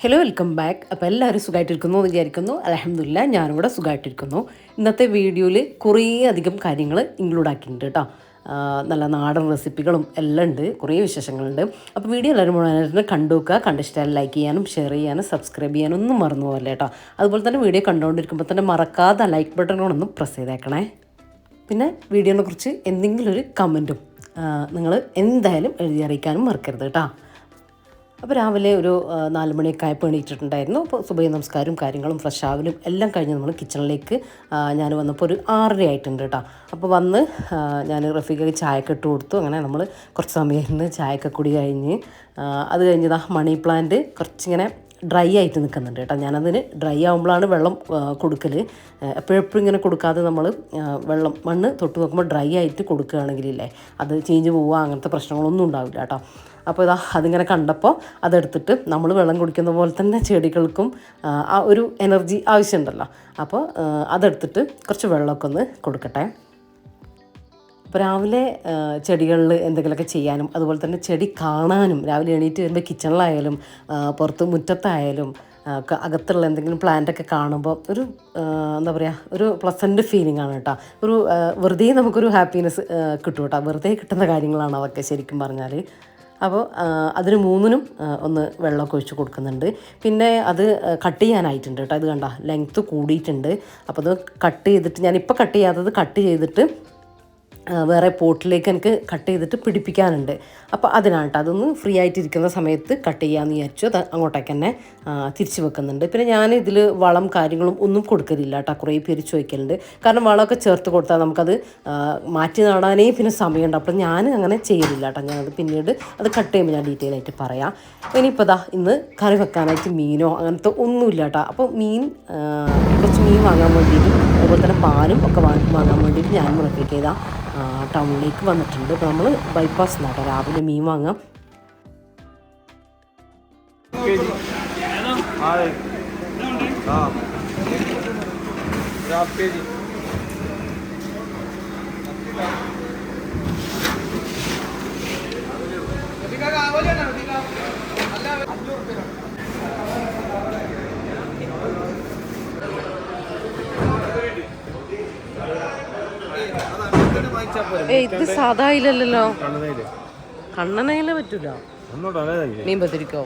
Hello welcome back. അപ്പോൾ എല്ലാവരും സുഖമായിട്ടിരിക്കുന്നു എന്ന് വിചാരിക്കുന്നു. അൽഹംദുലില്ലാ ഞാനും കൂടെ സുഖമായിട്ടിരിക്കുന്നു. ഇന്നത്തെ വീഡിയോയിൽ കുറേ അധികം കാര്യങ്ങൾ ഇൻക്ലൂഡ് ആക്കിയിട്ടുണ്ട് കേട്ടോ. നല്ല നാടൻ റെസിപ്പികളും എല്ലാം ഉണ്ട്, കുറേ വിശേഷങ്ങളുണ്ട്. അപ്പോൾ വീഡിയോ എല്ലാവരും മുഴുവനായിട്ട് കണ്ടു നോക്കുക. കണ്ടിഷ്ടമായി ലൈക്ക് ചെയ്യാനും ഷെയർ ചെയ്യാനും സബ്സ്ക്രൈബ് ചെയ്യാനും ഒന്നും മറന്നു പോകല്ലേ കേട്ടോ. അതുപോലെ തന്നെ വീഡിയോ കണ്ടുകൊണ്ടിരിക്കുമ്പോൾ തന്നെ മറക്കാതെ ലൈക്ക് ബട്ടണോടൊന്ന് പ്രസ് ചെയ്തേക്കണേ. പിന്നെ വീഡിയോനെ കുറിച്ച് എന്തെങ്കിലും ഒരു കമൻറ്റും നിങ്ങൾ എന്തായാലും എഴുതി അറിയിക്കാനും മറക്കരുത് കേട്ടോ. അപ്പോൾ രാവിലെ ഒരു 4 മണിയൊക്കെ ആയപ്പോൾ എണീറ്റിട്ടുണ്ടായിരുന്നു. അപ്പോൾ സുബഹി നമസ്കാരവും കാര്യങ്ങളും ഫ്രഷ് ആവലും എല്ലാം കഴിഞ്ഞ് നമ്മൾ കിച്ചണിലേക്ക് ഞാൻ വന്നപ്പോൾ ഒരു 6:30 ആയിട്ടുണ്ട് കേട്ടോ. അപ്പോൾ വന്ന് ഞാൻ റഫീഖയ്ക്ക് ചായയൊക്കെ ഇട്ട് കൊടുത്തു. അങ്ങനെ നമ്മൾ കുറച്ച് സമയം ഇരുന്ന് ചായയൊക്കെ കുടി കഴിഞ്ഞ് അത് കഴിഞ്ഞതാ മണി പ്ലാന്റ് കുറച്ചിങ്ങനെ ഡ്രൈ ആയിട്ട് നിൽക്കുന്നുണ്ട് കേട്ടോ. ഞാനതിന് ഡ്രൈ ആകുമ്പോഴാണ് വെള്ളം കൊടുക്കൽ. എപ്പോഴെപ്പോഴും ഇങ്ങനെ കൊടുക്കാതെ നമ്മൾ വെള്ളം മണ്ണ് തൊട്ട് നോക്കുമ്പോൾ ഡ്രൈ ആയിട്ട് കൊടുക്കുകയാണെങ്കിലേ അത് ചീഞ്ഞ് പോവുക അങ്ങനത്തെ പ്രശ്നങ്ങളൊന്നും ഉണ്ടാവില്ല കേട്ടോ. അപ്പോൾ അതിങ്ങനെ കണ്ടപ്പോൾ അതെടുത്തിട്ട് നമ്മൾ വെള്ളം കുടിക്കുന്ന പോലെ തന്നെ ചെടികൾക്കും ആ ഒരു എനർജി ആവശ്യമുണ്ടല്ലോ. അപ്പോൾ അതെടുത്തിട്ട് കുറച്ച് വെള്ളമൊക്കെ ഒന്ന് കൊടുക്കട്ടെ. അപ്പോൾ രാവിലെ ചെടികളിൽ എന്തെങ്കിലുമൊക്കെ ചെയ്യാനും അതുപോലെ തന്നെ ചെടി കാണാനും രാവിലെ എണീറ്റ് വരുമ്പോൾ കിച്ചണിലായാലും പുറത്ത് മുറ്റത്തായാലും അകത്തുള്ള എന്തെങ്കിലും പ്ലാന്റൊക്കെ കാണുമ്പോൾ ഒരു എന്താ പറയുക, ഒരു പ്ലസൻറ്റ് ഫീലിംഗ് ആണ് കേട്ടോ. ഒരു വെറുതെ നമുക്കൊരു ഹാപ്പിനെസ് കിട്ടും കേട്ടോ. വെറുതെ കിട്ടുന്ന കാര്യങ്ങളാണ് അതൊക്കെ ശരിക്കും പറഞ്ഞാൽ. അപ്പോൾ അതിന് മൂന്നിനും ഒന്ന് വെള്ളമൊക്കെ ഒഴിച്ച് കൊടുക്കുന്നുണ്ട്. പിന്നെ അത് കട്ട് ചെയ്യാനായിട്ടുണ്ട് കേട്ടോ. ഇത് കണ്ട ലെങ്ത്ത് കൂടിയിട്ടുണ്ട്. അപ്പോൾ അത് കട്ട് ചെയ്തിട്ട് ഞാനിപ്പോൾ കട്ട് ചെയ്യാത്തത് കട്ട് ചെയ്തിട്ട് വേറെ പോട്ടിലേക്ക് എനിക്ക് കട്ട് ചെയ്തിട്ട് പിടിപ്പിക്കാനുണ്ട്. അപ്പോൾ അതിനാണ് കേട്ടോ. അതൊന്ന് ഫ്രീ ആയിട്ടിരിക്കുന്ന സമയത്ത് കട്ട് ചെയ്യാമെന്ന് വിചാരിച്ചു. അത് അങ്ങോട്ടേക്ക് തന്നെ തിരിച്ച് വെക്കുന്നുണ്ട്. പിന്നെ ഞാൻ ഇതിൽ വളം കാര്യങ്ങളും ഒന്നും കൊടുക്കലില്ല കേട്ടോ. കുറേ പേര് ചോദിക്കലുണ്ട്. കാരണം വളമൊക്കെ ചേർത്ത് കൊടുത്താൽ നമുക്കത് മാറ്റി നടാനേ പിന്നെ സമയമുണ്ട്. അപ്പോൾ ഞാൻ അങ്ങനെ ചെയ്യലില്ല കേട്ടോ. ഞാനത് പിന്നീട് അത് കട്ട് ചെയ്യുമ്പോൾ ഞാൻ ഡീറ്റെയിൽ ആയിട്ട് പറയാം. ഇനിയിപ്പോൾ ഇന്ന് കറി വെക്കാനായിട്ട് മീനോ അങ്ങനത്തെ ഒന്നുമില്ല കേട്ടോ. അപ്പോൾ കുറച്ച് മീൻ വാങ്ങാൻ വേണ്ടിയിട്ട് അതുപോലെ തന്നെ പാലും ഒക്കെ വാങ്ങാൻ വേണ്ടിയിട്ട് ഞാൻ മുറക്കേക്ക് ചെയ്താൽ ടൗണിലേക്ക് വന്നിട്ടുണ്ട്. അപ്പോൾ നമ്മൾ ബൈപ്പാസ് കേട്ടോ രാവിലെ മീൻ വാങ്ങാം. ഇത് സാധാ ഇല്ലല്ലോ, കണ്ണനയില പറ്റൂല. മീൻ പത്തിരിക്കോ?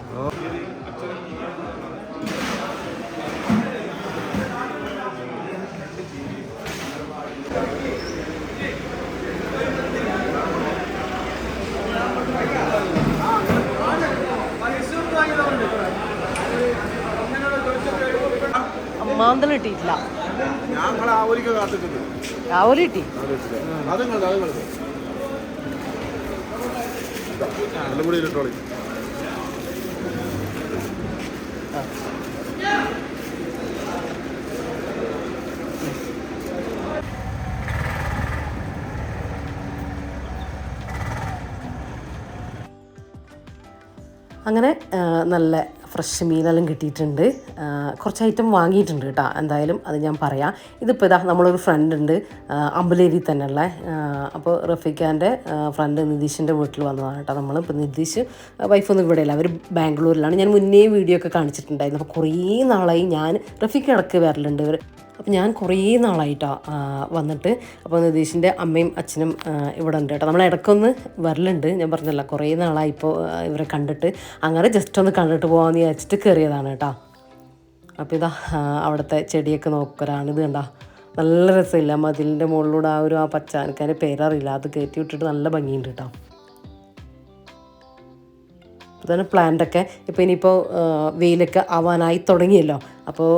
മാന്തളം ഇട്ടിട്ടില്ല. രാവിലെ കിട്ടി. അങ്ങനെ നല്ല ഫ്രഷ് മീനെല്ലാം കിട്ടിയിട്ടുണ്ട്. കുറച്ച് ഐറ്റം വാങ്ങിയിട്ടുണ്ട് കേട്ടോ. എന്തായാലും അത് ഞാൻ പറയാം. ഇതിപ്പോൾ നമ്മളൊരു ഫ്രണ്ട് ഉണ്ട് അമ്പലേരി തന്നെയുള്ള. അപ്പോൾ റഫീഖാൻ്റെ ഫ്രണ്ട് നിതീഷിൻ്റെ വീട്ടിൽ വന്നതാണ് കേട്ടോ. നമ്മളിപ്പോൾ നിതീഷ് വൈഫൊന്നും ഇവിടെയില്ല, അവർ ബാംഗ്ലൂരിലാണ്. ഞാൻ മുന്നേ വീഡിയോ ഒക്കെ കാണിച്ചിട്ടുണ്ടായിരുന്നു. അപ്പോൾ കുറേ നാളായി ഞാൻ റഫീഖ് ഇടയ്ക്ക് വരലുണ്ട്. അപ്പോൾ ഞാൻ കുറേ നാളായിട്ടാണ് വന്നിട്ട്. അപ്പോൾ നിതീഷിൻ്റെ അമ്മയും അച്ഛനും ഇവിടെ ഉണ്ട് കേട്ടോ. നമ്മൾ ഇടയ്ക്കൊന്ന് വരലുണ്ട്. ഞാൻ പറഞ്ഞല്ലോ കുറേ നാളായി ഇപ്പോൾ ഇവരെ കണ്ടിട്ട്. അങ്ങനെ ജസ്റ്റ് ഒന്ന് കണ്ടിട്ട് പോകാമെന്ന് വിചാരിച്ചിട്ട് കയറിയതാണ് കേട്ടോ. അപ്പോൾ അവിടുത്തെ ചെടിയൊക്കെ നോക്കലാണ്. ഇത് കണ്ടോ നല്ല രസമില്ല, മതിലിൻ്റെ മുകളിലൂടെ ആ പച്ച, എനിക്കതിൻ്റെ പേരറിയില്ല, അത് കയറ്റി വിട്ടിട്ട് നല്ല ഭംഗിയുണ്ട് കേട്ടോ. അപ്പോൾ തന്നെ പ്ലാന്റൊക്കെ ഇപ്പോൾ ഇനിയിപ്പോൾ വെയിലൊക്കെ ആവാനായി തുടങ്ങിയല്ലോ. അപ്പോൾ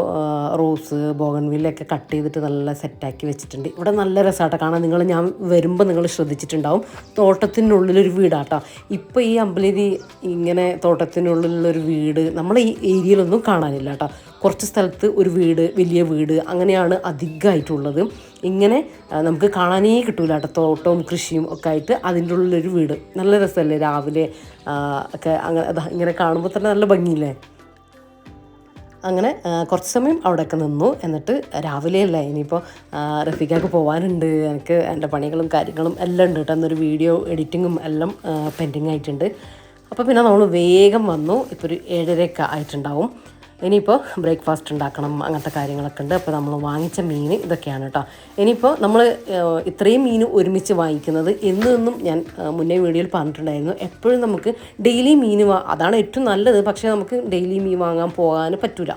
റോസ് ബോഗൺവില്ലൊക്കെ കട്ട് ചെയ്തിട്ട് നല്ല സെറ്റാക്കി വെച്ചിട്ടുണ്ട്. ഇവിടെ നല്ല രസമാട്ടോ കാണാൻ. ഞാൻ വരുമ്പോൾ നിങ്ങൾ ശ്രദ്ധിച്ചിട്ടുണ്ടാവും, തോട്ടത്തിനുള്ളിലൊരു വീടാട്ടോ. ഇപ്പോൾ ഈ അമ്പലേരി ഇങ്ങനെ തോട്ടത്തിനുള്ളിലുള്ളൊരു വീട് നമ്മളെ ഈ ഏരിയയിലൊന്നും കാണാനില്ല കേട്ടോ. കുറച്ച് സ്ഥലത്ത് ഒരു വീട്, വലിയ വീട് അങ്ങനെയാണ് അധികമായിട്ടുള്ളത്. ഇങ്ങനെ നമുക്ക് കാണാനേ കിട്ടൂല കേട്ടോ. തോട്ടവും കൃഷിയും ഒക്കെ ആയിട്ട് അതിൻ്റെ ഉള്ളിലൊരു വീട്. നല്ല രസമല്ലേ രാവിലെ ഒക്കെ അങ്ങനെ ഇങ്ങനെ കാണുമ്പോൾ തന്നെ നല്ല ഭംഗിയില്ലേ. അങ്ങനെ കുറച്ച് സമയം അവിടെയൊക്കെ നിന്നു. എന്നിട്ട് രാവിലെയല്ലേ ഇനിയിപ്പോൾ റഫീഖയ്ക്ക് പോകാനുണ്ട്. എനിക്ക് എൻ്റെ പണികളും കാര്യങ്ങളും എല്ലാം ഉണ്ട് കേട്ടോ. എന്നൊരു വീഡിയോ എഡിറ്റിങ്ങും എല്ലാം പെൻഡിങ് ആയിട്ടുണ്ട്. അപ്പോൾ പിന്നെ നമ്മൾ വേഗം വന്നു. ഇപ്പോൾ ഒരു 7:30 ആയിട്ടുണ്ടാവും. ഇനിയിപ്പോൾ ബ്രേക്ക്ഫാസ്റ്റ് ഉണ്ടാക്കണം, അങ്ങനത്തെ കാര്യങ്ങളൊക്കെ ഉണ്ട്. അപ്പോൾ നമ്മൾ വാങ്ങിച്ച മീൻ ഇതൊക്കെയാണ് കേട്ടോ. ഇനിയിപ്പോൾ നമ്മൾ ഇത്രയും മീൻ ഒരുമിച്ച് വാങ്ങിക്കുന്നത് എന്നും ഞാൻ മുന്നേ വീഡിയോയിൽ പറഞ്ഞിട്ടുണ്ടായിരുന്നു. എപ്പോഴും നമുക്ക് ഡെയിലി മീൻ അതാണ് ഏറ്റവും നല്ലത്. പക്ഷേ നമുക്ക് ഡെയിലി മീൻ വാങ്ങാൻ പോകാൻ പറ്റില്ല.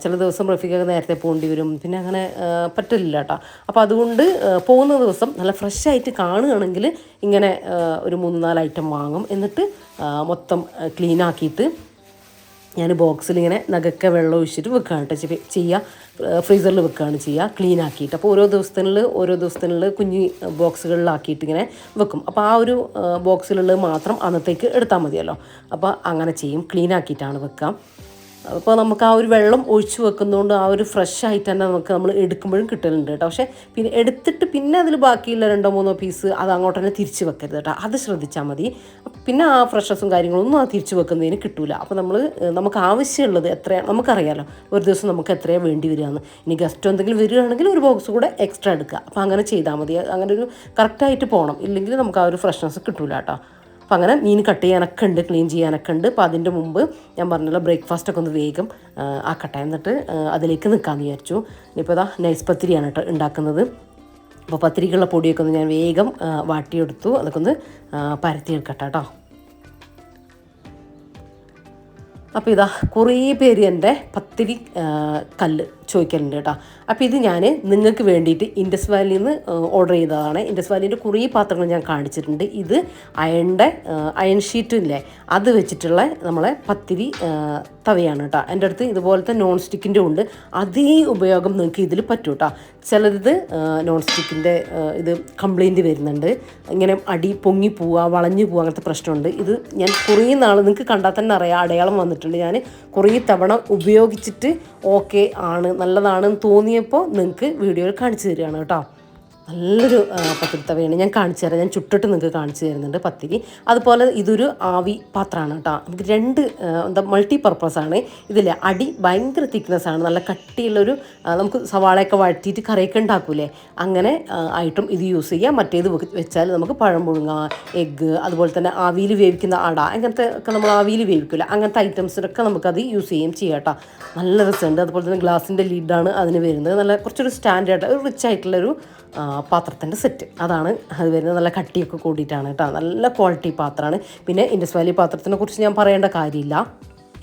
ചില ദിവസം റഫീഖൊക്കെ നേരത്തെ പോകേണ്ടി വരും, പിന്നെ അങ്ങനെ പറ്റില്ല കേട്ടോ. അപ്പോൾ അതുകൊണ്ട് പോകുന്ന ദിവസം നല്ല ഫ്രഷായിട്ട് കാണുകയാണെങ്കിൽ ഇങ്ങനെ ഒരു 3-4 ഐറ്റം വാങ്ങും. എന്നിട്ട് മൊത്തം ക്ലീൻ ആക്കിയിട്ട് ഞാൻ ബോക്സിൽ ഇങ്ങനെ നഗക്ക വെള്ളം ഒഴിച്ചിട്ട് വെക്കുകയാണ് കേട്ടോ ചെയ്യുക. ഫ്രീസറിൽ വെക്കുകയാണ് ചെയ്യുക, ക്ലീൻ ആക്കിയിട്ട്. അപ്പോൾ ഓരോ ദിവസത്തിനുള്ളിൽ കുഞ്ഞ് ബോക്സുകളിലാക്കിയിട്ട് ഇങ്ങനെ വെക്കും. അപ്പോൾ ആ ഒരു ബോക്സിലുള്ളത് മാത്രം അന്നത്തേക്ക് എടുത്താൽ മതിയല്ലോ. അപ്പോൾ അങ്ങനെ ചെയ്യും, ക്ലീൻ ആക്കിയിട്ടാണ് വെക്കുക. അപ്പോൾ നമുക്ക് ആ ഒരു വെള്ളം ഒഴിച്ച് വെക്കുന്നതുകൊണ്ട് ആ ഒരു ഫ്രഷ് ആയിട്ട് തന്നെ നമ്മൾ എടുക്കുമ്പോഴും കിട്ടലുണ്ട് കേട്ടോ. പക്ഷേ പിന്നെ എടുത്തിട്ട് പിന്നെ അതിൽ ബാക്കിയുള്ള 2-3 പീസ് അത് അങ്ങോട്ട് തന്നെ തിരിച്ച് വെക്കരുത് കേട്ടോ. അത് ശ്രദ്ധിച്ചാൽ മതി. പിന്നെ ആ ഫ്രഷ്നസും കാര്യങ്ങളൊന്നും ആ തിരിച്ച് വെക്കുന്നതിന് കിട്ടില്ല. അപ്പോൾ നമുക്ക് ആവശ്യമുള്ളത് എത്രയാണ് നമുക്കറിയാമല്ലോ. ഒരു ദിവസം നമുക്ക് എത്രയാണ് വേണ്ടി വരികയെന്ന്. ഇനി ഗസ്റ്റ് എന്തെങ്കിലും വരികയാണെങ്കിൽ ഒരു ബോക്സ് കൂടെ എക്സ്ട്രാ എടുക്കുക. അപ്പോൾ അങ്ങനെ ചെയ്താൽ മതി. അങ്ങനെ ഒരു കറക്റ്റായിട്ട് പോകണം, ഇല്ലെങ്കിൽ നമുക്ക് ആ ഒരു ഫ്രഷ്നസ് കിട്ടില്ല കേട്ടോ. അപ്പോൾ അങ്ങനെ മീൻ കട്ട് ചെയ്യാനൊക്കെ ഉണ്ട്, ക്ലീൻ ചെയ്യാനൊക്കെ ഉണ്ട്. അപ്പോൾ അതിൻ്റെ മുമ്പ് ഞാൻ പറഞ്ഞല്ലോ ബ്രേക്ക്ഫാസ്റ്റൊക്കെ ഒന്ന് വേഗം ആക്കട്ടെ, എന്നിട്ട് അതിലേക്ക് നിൽക്കാമെന്ന് വിചാരിച്ചു. ഇനിയിപ്പോൾ ഇതാ നൈസ് പത്തിരിയാണ് കേട്ടോ ഉണ്ടാക്കുന്നത്. അപ്പോൾ പത്തിരിക്കുള്ള പൊടിയൊക്കെ ഒന്ന് ഞാൻ വേഗം വാട്ടിയെടുത്തു. അതൊക്കെ ഒന്ന് പരത്തിയെടുക്കട്ടെ കേട്ടോ. അപ്പോൾ ഇതാ കുറേ പേര് എൻ്റെ പത്തിരി കല്ല് ചോദിക്കലുണ്ട് കേട്ടോ. അപ്പോൾ ഇത് ഞാൻ നിങ്ങൾക്ക് വേണ്ടിയിട്ട് ഇൻഡസ് വാലിയിൽ നിന്ന് ഓർഡർ ചെയ്തതാണ്. ഇൻഡസ് വാലിൻ്റെ കുറേ പാത്രങ്ങൾ ഞാൻ കാണിച്ചിട്ടുണ്ട്. ഇത് അയൺ ഷീറ്റില്ലേ അത് വെച്ചിട്ടുള്ള നമ്മളെ പത്തിരി തവയാണ് കേട്ടോ. എൻ്റെ അടുത്ത് ഇതുപോലത്തെ നോൺ സ്റ്റിക്കിൻ്റെ ഉണ്ട്. അതേ ഉപയോഗം നിങ്ങൾക്ക് ഇതിൽ പറ്റും കേട്ടോ. ചിലത് നോൺ സ്റ്റിക്കിൻ്റെ ഇത് കംപ്ലൈൻറ്റ് വരുന്നുണ്ട്, ഇങ്ങനെ അടി പൊങ്ങി പോവുക, വളഞ്ഞു പോവുക, അങ്ങനത്തെ പ്രശ്നമുണ്ട്. ഇത് ഞാൻ കുറേ നാൾ നിങ്ങൾക്ക് കണ്ടാൽ തന്നെ അറിയാം, അടയാളം വന്നിട്ടുണ്ട്. ഞാൻ കുറേ തവണ ഉപയോഗിച്ചിട്ട് ഓക്കെ ആണ്, നല്ലതാണെന്ന് തോന്നിയപ്പോൾ നിങ്ങൾക്ക് വീഡിയോയിൽ കാണിച്ചു തരികയാണ് കേട്ടോ. നല്ലൊരു പത്തിരി തവയാണ്, ഞാൻ കാണിച്ചു തരാം. ഞാൻ ചുട്ടിട്ട് നിങ്ങൾക്ക് കാണിച്ചു തരുന്നുണ്ട് പത്തിരി. അതുപോലെ ഇതൊരു ആവി പാത്രമാണ് കേട്ടോ. നമുക്ക് 2 മൾട്ടി പർപ്പസാണ്. ഇതില്ലേ അടി ഭയങ്കര തിക്നെസ്സാണ്, നല്ല കട്ടിയുള്ളൊരു നമുക്ക് സവാളയൊക്കെ വഴറ്റിയിട്ട് കറിയൊക്കെ ഉണ്ടാക്കൂലേ അങ്ങനെ ആയിട്ടും ഇത് യൂസ് ചെയ്യാം. മറ്റേത് വെച്ചാൽ നമുക്ക് പഴം പുഴുങ്ങ, എഗ്ഗ്, അതുപോലെ തന്നെ ആവിയിൽ വേവിക്കുന്ന അട, അങ്ങനത്തെ ഒക്കെ നമ്മൾ ആവിയിൽ വേവിക്കില്ല, അങ്ങനത്തെ ഐറ്റംസിനൊക്കെ നമുക്കത് യൂസ് ചെയ്യാം കേട്ടോ. നല്ല രസമുണ്ട്. അതുപോലെ തന്നെ ഗ്ലാസിൻ്റെ ലിഡാണ് അതിന് വരുന്നത്. നല്ല കുറച്ചൊരു സ്റ്റാൻഡേർഡ് ഒരു റിച്ച് ആയിട്ടുള്ളൊരു പാത്രത്തിൻ്റെ സെറ്റ് അതാണ് അത് വരുന്നത്. നല്ല കട്ടിയൊക്കെ കൂടിയിട്ടാണ് കേട്ടോ. നല്ല ക്വാളിറ്റി പാത്രമാണ്. പിന്നെ ഇൻഡസ് വാലി പാത്രത്തിനെ കുറിച്ച് ഞാൻ പറയേണ്ട കാര്യമില്ല.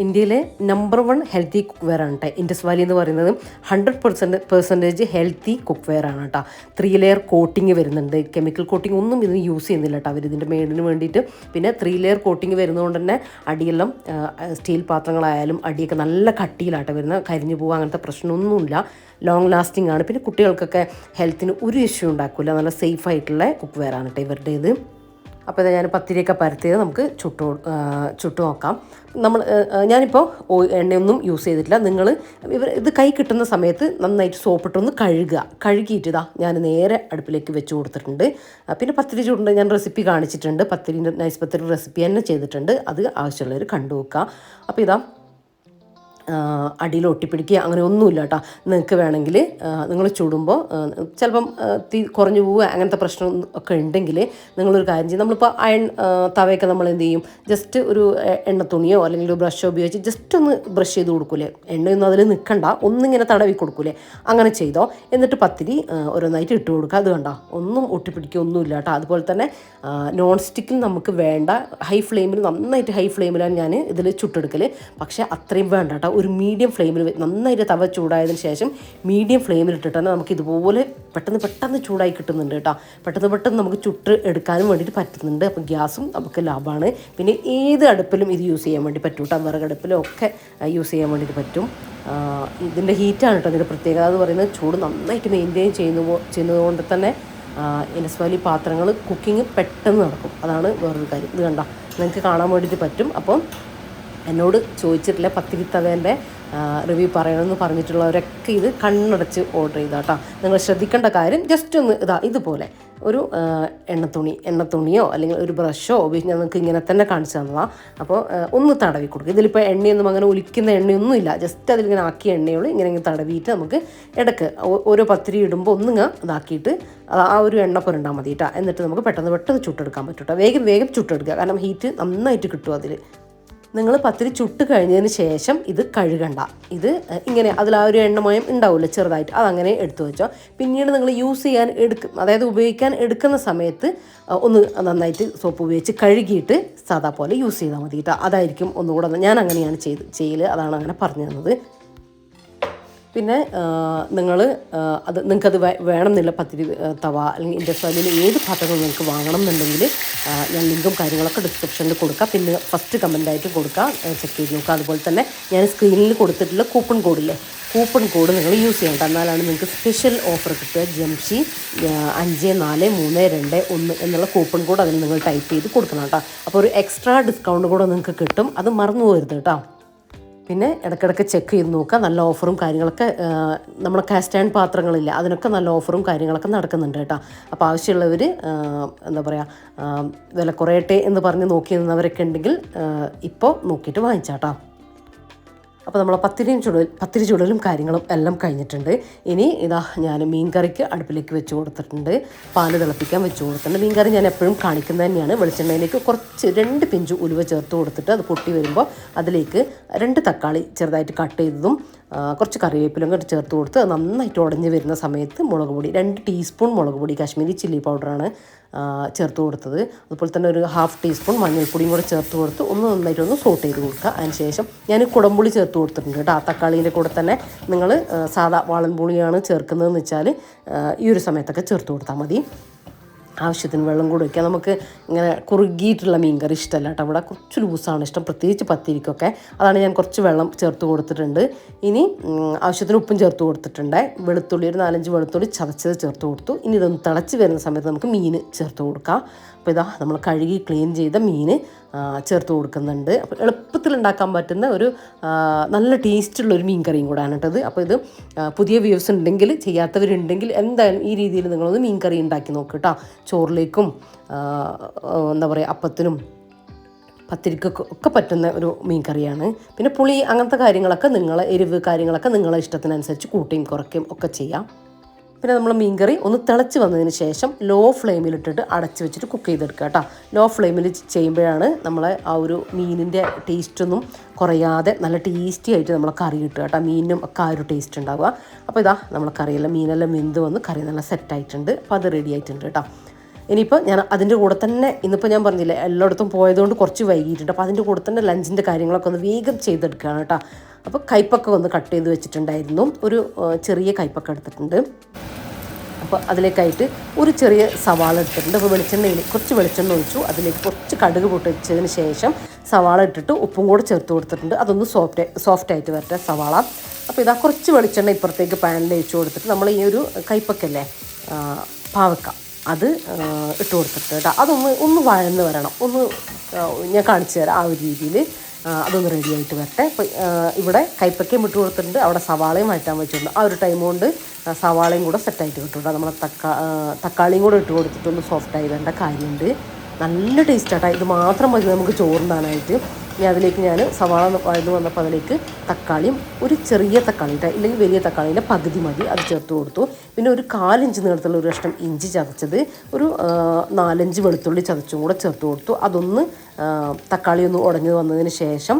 ഇന്ത്യയിലെ നമ്പർ 1 ഹെൽത്തി കുക്ക് വെയർ ആണ് കേട്ടോ ഇൻഡസ് വാലി എന്ന് പറയുന്നത്. 100% ഹെൽത്തി കുക്ക് വെയർ ആണ് കേട്ടോ. 3 ലെയർ കോട്ടിങ് വരുന്നുണ്ട്. കെമിക്കൽ കോട്ടിങ് ഒന്നും ഇതിന് യൂസ് ചെയ്യുന്നില്ല കേട്ടോ അവരിതിൻ്റെ മെയ്ഡിന് വേണ്ടിയിട്ട്. പിന്നെ 3 ലെയർ കോട്ടിങ് വരുന്നതുകൊണ്ട് തന്നെ അടിയെല്ലാം സ്റ്റീൽ പാത്രങ്ങളായാലും അടിയൊക്കെ നല്ല കട്ടിയിലാട്ടോ വരുന്നത്. കരിഞ്ഞു പോകുക അങ്ങനത്തെ പ്രശ്നമൊന്നുമില്ല. ലോങ് ലാസ്റ്റിംഗ് ആണ്. പിന്നെ കുട്ടികൾക്കൊക്കെ ഹെൽത്തിന് ഒരു ഇഷ്യൂ ഉണ്ടാക്കില്ല. നല്ല സേഫ് ആയിട്ടുള്ള കുക്ക് വെയർ ആണ് കേട്ടോ ഇവരുടേത്. അപ്പോൾ ഇത് ഞാൻ പത്തിരിയൊക്കെ പരത്തിയത് നമുക്ക് ചുട്ടു നോക്കാം. ഞാനിപ്പോൾ എണ്ണയൊന്നും യൂസ് ചെയ്തിട്ടില്ല. നിങ്ങൾ ഇത് കൈ കിട്ടുന്ന സമയത്ത് നന്നായിട്ട് സോപ്പിട്ടൊന്ന് കഴുകിയിട്ട് ഇതാ ഞാൻ നേരെ അടുപ്പിലേക്ക് വെച്ച് കൊടുത്തിട്ടുണ്ട്. പിന്നെ പത്തിരി ചുട്ടുണ്ട് ഞാൻ റെസിപ്പി കാണിച്ചിട്ടുണ്ട്. പത്തിരിൻ്റെ നൈസ് പത്തിരി റെസിപ്പി തന്നെ ചെയ്തിട്ടുണ്ട്. അത് ആവശ്യമുള്ളവർ കണ്ടു നോക്കുക. അപ്പോൾ ഇതാ അടിയിൽ ഒട്ടിപ്പിടിക്കുക അങ്ങനെ ഒന്നുമില്ല കേട്ടോ. നിങ്ങൾക്ക് വേണമെങ്കിൽ നിങ്ങൾ ചുടുമ്പോൾ ചിലപ്പം തീ കുറഞ്ഞു പോവുക അങ്ങനത്തെ പ്രശ്നം ഒക്കെ ഉണ്ടെങ്കിൽ നിങ്ങളൊരു കാര്യം ചെയ്യും. നമ്മളിപ്പോൾ അയൺ തവയൊക്കെ നമ്മൾ എന്ത് ചെയ്യും, ജസ്റ്റ് ഒരു എണ്ണ തുണിയോ അല്ലെങ്കിൽ ഒരു ബ്രഷോ ഉപയോഗിച്ച് ജസ്റ്റ് ഒന്ന് ബ്രഷ് ചെയ്ത് കൊടുക്കൂലേ, എണ്ണയൊന്നും അതിൽ നിൽക്കണ്ട, ഒന്നിങ്ങനെ തടവി കൊടുക്കൂലേ, അങ്ങനെ ചെയ്തോ. എന്നിട്ട് പത്തിരി ഓരോന്നായിട്ട് ഇട്ട് കൊടുക്കുക. അത് കണ്ടോ ഒന്നും ഒട്ടിപ്പിടിക്കുക ഒന്നുമില്ല കേട്ടോ. അതുപോലെ തന്നെ നോൺ സ്റ്റിക്കിൽ നമുക്ക് വേണ്ട ഹൈ ഫ്ലെയിമിൽ, നന്നായിട്ട് ഹൈ ഫ്ലെയിമിലാണ് ഞാൻ ഇതിൽ ചുട്ടെടുക്കൽ. പക്ഷേ അത്രയും വേണ്ട കേട്ടോ. ഒരു മീഡിയം ഫ്ലെയിമിൽ നന്നായിട്ട് തവ ചൂടായതിന് ശേഷം മീഡിയം ഫ്ലെയിമിൽ ഇട്ടിട്ട് തന്നെ നമുക്ക് ഇതുപോലെ പെട്ടെന്ന് ചൂടായി കിട്ടുന്നുണ്ട് കേട്ടോ. പെട്ടെന്ന് നമുക്ക് ചുട്ട് എടുക്കാനും വേണ്ടിയിട്ട് പറ്റുന്നുണ്ട്. അപ്പോൾ ഗ്യാസും നമുക്ക് ലാഭമാണ്. പിന്നെ ഏത് അടുപ്പിലും ഇത് യൂസ് ചെയ്യാൻ വേണ്ടി പറ്റും കേട്ടോ. വിറകടുപ്പിലും ഒക്കെ യൂസ് ചെയ്യാൻ വേണ്ടിയിട്ട് പറ്റും. ഇതിൻ്റെ ഹീറ്റാണ് കേട്ടോ ഇതിൻ്റെ പ്രത്യേകത എന്ന് പറയുന്നത്. ചൂട് നന്നായിട്ട് മെയിൻറ്റെയിൻ ചെയ്യുന്നതുകൊണ്ട് തന്നെ ഇൻഡസ് വാലി പാത്രങ്ങൾ കുക്കിംഗ് പെട്ടെന്ന് നടക്കും. അതാണ് വേറൊരു കാര്യം. ഇത് കണ്ടോ നിങ്ങൾക്ക് കാണാൻ വേണ്ടിയിട്ട് പറ്റും. അപ്പം എന്നോട് ചോദിച്ചിട്ടില്ല പത്തിരി തവേൻ്റെ റിവ്യൂ പറയണമെന്ന് പറഞ്ഞിട്ടുള്ളവരൊക്കെ ഇത് കണ്ണടച്ച് ഓർഡർ ചെയ്താൽ കേട്ടോ. നിങ്ങൾ ശ്രദ്ധിക്കേണ്ട കാര്യം ജസ്റ്റ് ഒന്ന് ഇതുപോലെ ഒരു എണ്ണത്തുണിയോ അല്ലെങ്കിൽ ഒരു ബ്രഷോ ഉപയോഗിച്ച് ഞങ്ങൾക്ക് ഇങ്ങനെ തന്നെ കാണിച്ചു തന്നതാണ്. അപ്പോൾ ഒന്ന് തടവി കൊടുക്കുക. ഇതിലിപ്പോൾ എണ്ണയൊന്നും അങ്ങനെ ഒലിക്കുന്ന എണ്ണയൊന്നുമില്ല, ജസ്റ്റ് അതിലിങ്ങനെ ആക്കിയ എണ്ണയുള്ളൂ. ഇങ്ങനെ തടവിയിട്ട് നമുക്ക് ഇടയ്ക്ക് ഓരോ പത്തിരി ഇടുമ്പോൾ ഒന്നിങ്ങ് ഇതാക്കിയിട്ട് ആ ഒരു എണ്ണ പുരണ്ടാൽ മതി കേട്ടോ. എന്നിട്ട് നമുക്ക് പെട്ടെന്ന് ചുട്ടെടുക്കാൻ പറ്റും കേട്ടോ. വേഗം ചുട്ടെടുക്കുക, കാരണം ഹീറ്റ് നന്നായിട്ട് കിട്ടും അതിൽ. നിങ്ങൾ പത്തിരി ചുട്ട് കഴിഞ്ഞതിന് ശേഷം ഇത് കഴുകണ്ട. ഇത് ഇങ്ങനെ അതിൽ ആ ഒരു എണ്ണമയം ഉണ്ടാവില്ല ചെറുതായിട്ട്, അതങ്ങനെ എടുത്തു വെച്ചോ. പിന്നീട് നിങ്ങൾ യൂസ് ചെയ്യാൻ അതായത് ഉപയോഗിക്കാൻ എടുക്കുന്ന സമയത്ത് ഒന്ന് നന്നായിട്ട് സോപ്പ് ഉപയോഗിച്ച് കഴുകിയിട്ട് സാധാ പോലെ യൂസ് ചെയ്താൽ മതി കേട്ടോ. അതായിരിക്കും ഒന്നുകൂടെ, ഞാൻ അങ്ങനെയാണ് ചെയ്യൽ, അതാണ് അങ്ങനെ പറഞ്ഞു തന്നത്. പിന്നെ നിങ്ങൾക്കത് വേണമെന്നില്ല പത്തിരി തവ അല്ലെങ്കിൽ ഇൻഡസ്ട്രിയിൽ ഏത് പാത്രങ്ങൾ നിങ്ങൾക്ക് വാങ്ങണം എന്നുണ്ടെങ്കിൽ ഞാൻ ലിങ്കും കാര്യങ്ങളൊക്കെ ഡിസ്ക്രിപ്ഷനിൽ കൊടുക്കാം. പിന്നെ ഫസ്റ്റ് കമൻ്റായിട്ട് കൊടുക്കാം, ചെക്ക് ചെയ്ത് നോക്കുക. അതുപോലെ തന്നെ ഞാൻ സ്ക്രീനിൽ കൊടുത്തിട്ടുള്ള കൂപ്പൺ കോഡ് നിങ്ങൾ യൂസ് ചെയ്യണ്ട, എന്നാലാണ് നിങ്ങൾക്ക് സ്പെഷ്യൽ ഓഫർ കിട്ടുക. ജംഷി 5432 എന്നുള്ള കൂപ്പൺ കോഡ് അതിൽ നിങ്ങൾ ടൈപ്പ് ചെയ്ത് കൊടുക്കണം കേട്ടോ. അപ്പോൾ ഒരു എക്സ്ട്രാ ഡിസ്കൗണ്ട് കൂടെ നിങ്ങൾക്ക് കിട്ടും, അത് മറന്നു പോകരുത് കേട്ടോ. പിന്നെ ഇടയ്ക്കിടയ്ക്ക് ചെക്ക് ചെയ്ത് നോക്കുക. നല്ല ഓഫറും കാര്യങ്ങളൊക്കെ നമ്മളെ കാസ്റ്റ് ആൻഡ് പാത്രങ്ങളില്ല, അതിനൊക്കെ നല്ല ഓഫറും കാര്യങ്ങളൊക്കെ നടക്കുന്നുണ്ട് കേട്ടോ. അപ്പോൾ ആവശ്യമുള്ളവർ എന്താ പറയുക, വില കുറയട്ടെ എന്ന് പറഞ്ഞ് നോക്കി നിന്നവരൊക്കെ ഉണ്ടെങ്കിൽ ഇപ്പോൾ നോക്കിയിട്ട് വാങ്ങിച്ചാട്ടോ. അപ്പോൾ നമ്മൾ പത്തിരി ചുടലും കാര്യങ്ങളും എല്ലാം കഴിഞ്ഞിട്ടുണ്ട്. ഇനി ഞാൻ മീൻ കറിക്ക് അടുപ്പിലേക്ക് വെച്ച് കൊടുത്തിട്ടുണ്ട്, പാല് തിളപ്പിക്കാൻ വെച്ച് കൊടുത്തിട്ടുണ്ട്. മീൻ കറി ഞാൻ എപ്പോഴും കാണിക്കുന്നത് തന്നെയാണ്. വെളിച്ചെണ്ണയിലേക്ക് കുറച്ച് 2 പിഞ്ച് ഉലുവ ചേർത്ത് കൊടുത്തിട്ട് അത് പൊട്ടി വരുമ്പോൾ അതിലേക്ക് 2 തക്കാളി ചെറുതായിട്ട് കട്ട് ചെയ്തതും കുറച്ച് കറിവേപ്പിലും കൂടി ചേർത്ത് കൊടുത്ത് നന്നായിട്ട് ഉടഞ്ഞ് വരുന്ന സമയത്ത് മുളക് പൊടി 2 ടീസ്പൂൺ മുളക് പൊടി, കാശ്മീരി ചില്ലി പൗഡറാണ് ചേർത്ത് കൊടുത്തത്. അതുപോലെ തന്നെ ഒരു 1/2 ടീസ്പൂൺ മഞ്ഞൾപ്പൊടിയും കൂടെ ചേർത്ത് കൊടുത്ത് നന്നായിട്ടൊന്ന് സോട്ട് ചെയ്ത് കൊടുക്കുക. അതിന് ശേഷം ഞാൻ കുടംപുളി ചേർത്ത് കൊടുത്തിട്ടുണ്ട് കേട്ടോ. ആ തക്കാളീൻ്റെ കൂടെ തന്നെ നിങ്ങൾ സാധാ വാളൻപുളിയാണ് ചേർക്കുന്നതെന്ന് വെച്ചാൽ ഈ ഒരു സമയത്തൊക്കെ ചേർത്ത് കൊടുത്താൽ മതി. ആവശ്യത്തിന് വെള്ളം കൂടി വയ്ക്കുക. നമുക്ക് ഇങ്ങനെ കുറുകിയിട്ടുള്ള മീൻ കറി ഇഷ്ടമല്ല കേട്ടോ, ഇവിടെ കുറച്ച് ലൂസാണ് ഇഷ്ടം, പ്രത്യേകിച്ച് പത്തിരിക്കൊക്കെ. അതാണ് ഞാൻ കുറച്ച് വെള്ളം ചേർത്ത് കൊടുത്തിട്ടുണ്ട്. ഇനി ആവശ്യത്തിന് ഉപ്പും ചേർത്ത് കൊടുത്തിട്ടുണ്ട്. വെളുത്തുള്ളി ഒരു 4-5 വെളുത്തുള്ളി ചതച്ചത് ചേർത്ത് കൊടുത്തു. ഇനി ഇതൊന്ന് തിളച്ച് വരുന്ന സമയത്ത് നമുക്ക് മീൻ ചേർത്ത് കൊടുക്കാം. അപ്പോൾ നമ്മൾ കഴുകി ക്ലീൻ ചെയ്ത മീൻ ചേർത്ത് കൊടുക്കുന്നുണ്ട്. അപ്പോൾ എളുപ്പത്തിൽ ഉണ്ടാക്കാൻ പറ്റുന്ന ഒരു നല്ല ടേസ്റ്റുള്ളൊരു മീൻ കറിയും കൂടാണ് കേട്ടത്. അപ്പോൾ ഇത് പുതിയ വ്യൂസ് ഉണ്ടെങ്കിൽ, ചെയ്യാത്തവരുണ്ടെങ്കിൽ എന്തായാലും ഈ രീതിയിൽ നിങ്ങളൊന്ന് മീൻ കറി ഉണ്ടാക്കി നോക്കുക കേട്ടോ. ചോറിലേക്കും എന്താ പറയുക അപ്പത്തിനും പത്തിരിക്കൊക്കെ ഒക്കെ പറ്റുന്ന ഒരു മീൻ കറിയാണ്. പിന്നെ പുളി അങ്ങനത്തെ കാര്യങ്ങളൊക്കെ എരിവ് കാര്യങ്ങളൊക്കെ നിങ്ങളെ ഇഷ്ടത്തിനനുസരിച്ച് കൂട്ടിയും കുറയ്ക്കുകയും ഒക്കെ ചെയ്യാം. പിന്നെ നമ്മൾ മീൻകറി ഒന്ന് തിളച്ച് വന്നതിന് ശേഷം ലോ ഫ്ലെയിമിലിട്ടിട്ട് അടച്ച് വെച്ചിട്ട് കുക്ക് ചെയ്തെടുക്കുക കേട്ടോ. ലോ ഫ്ലെയിമിൽ ചെയ്യുമ്പോഴാണ് നമ്മളെ ആ ഒരു മീനിൻ്റെ ടേസ്റ്റൊന്നും കുറയാതെ നല്ല ടേസ്റ്റി ആയിട്ട് നമ്മളെ കറി കിട്ടുക കേട്ടോ. മീനും ഒക്കെ ആ ഒരു ടേസ്റ്റ് ഉണ്ടാവുക. അപ്പോൾ നമ്മളെ കറിയെല്ലാം മീനെല്ലാം വെന്ത് വന്ന് കറി നല്ല സെറ്റായിട്ടുണ്ട്. അപ്പോൾ അത് റെഡി ആയിട്ടുണ്ട് കേട്ടോ. ഇനിയിപ്പോൾ ഞാൻ അതിൻ്റെ കൂടെ തന്നെ ഇന്നിപ്പോൾ ഞാൻ പറഞ്ഞില്ലേ എല്ലായിടത്തും പോയതുകൊണ്ട് കുറച്ച് വൈകിയിട്ടുണ്ട്. അപ്പോൾ അതിൻ്റെ കൂടെ തന്നെ ലഞ്ചിൻ്റെ കാര്യങ്ങളൊക്കെ ഒന്ന് വേഗം ചെയ്തെടുക്കുകയാണ് കേട്ടോ. അപ്പോൾ കയ്പൊക്കെ ഒന്ന് കട്ട് ചെയ്ത് വെച്ചിട്ടുണ്ടായിരുന്നു. ഒരു ചെറിയ കയ്പൊക്കെ എടുത്തിട്ടുണ്ട്. അപ്പോൾ അതിലേക്കായിട്ട് ഒരു ചെറിയ സവാള എടുത്തിട്ടുണ്ട്. അപ്പോൾ കുറച്ച് വെളിച്ചെണ്ണ ഒഴിച്ചു, അതിലേക്ക് കുറച്ച് കടുക് പൊട്ടിച്ചതിന് ശേഷം സവാള ഇട്ടിട്ട് ഉപ്പും കൂടെ ചേർത്ത് കൊടുത്തിട്ടുണ്ട്. അതൊന്ന് സോഫ്റ്റായിട്ട് വരട്ടെ സവാള. അപ്പോൾ കുറച്ച് വെളിച്ചെണ്ണ ഇപ്പുറത്തേക്ക് പാനിൽ ഒഴിച്ച് കൊടുത്തിട്ട് നമ്മൾ ഈ ഒരു കയ്പക്കല്ലേ പാവക്ക അത് ഇട്ട് കൊടുത്തിട്ട് കേട്ടോ. ഒന്ന് വഴന്ന് വരണം, ഞാൻ കാണിച്ചു തരാം ആ ഒരു രീതിയിൽ. അതൊന്ന് റെഡി ആയിട്ട് വരട്ടെ. അപ്പോൾ ഇവിടെ കൈപ്പക്കയും ഇട്ട് കൊടുത്തിട്ടുണ്ട്, അവിടെ സവാളയും മാറ്റാൻ വെച്ചിട്ടുണ്ട്. ആ ഒരു ടൈം കൊണ്ട് സവാളയും കൂടെ സെറ്റായിട്ട് കിട്ടും. നമ്മൾ തക്കാളിയും കൂടെ ഇട്ട് കൊടുത്തിട്ടൊന്ന് സോഫ്റ്റായി വരേണ്ട കാര്യമുണ്ട്. നല്ല ടേസ്റ്റാട്ടോ. ഇത് മാത്രം മതി നമുക്ക് ചോറുണ്ടാനായിട്ട്. ഇനി അതിലേക്ക് ഞാൻ സവാള വഴന്ന് വന്നപ്പോൾ അതിലേക്ക് തക്കാളിയും ഒരു ചെറിയ തക്കാളി ഇല്ലെങ്കിൽ വലിയ തക്കാളീൻ്റെ പകുതി മതി അത് ചേർത്ത് കൊടുത്തു. പിന്നെ ഒരു 1/4 ഇഞ്ച് നീളത്തിലുള്ള ഒരു കഷ്ണം ഇഞ്ചി ചതച്ചത്, ഒരു 4-5 വെളുത്തുള്ളി ചതച്ചും കൂടെ ചേർത്ത് കൊടുത്തു. അതൊന്ന് തക്കാളി ഒന്ന് ഉടഞ്ഞു വന്നതിന് ശേഷം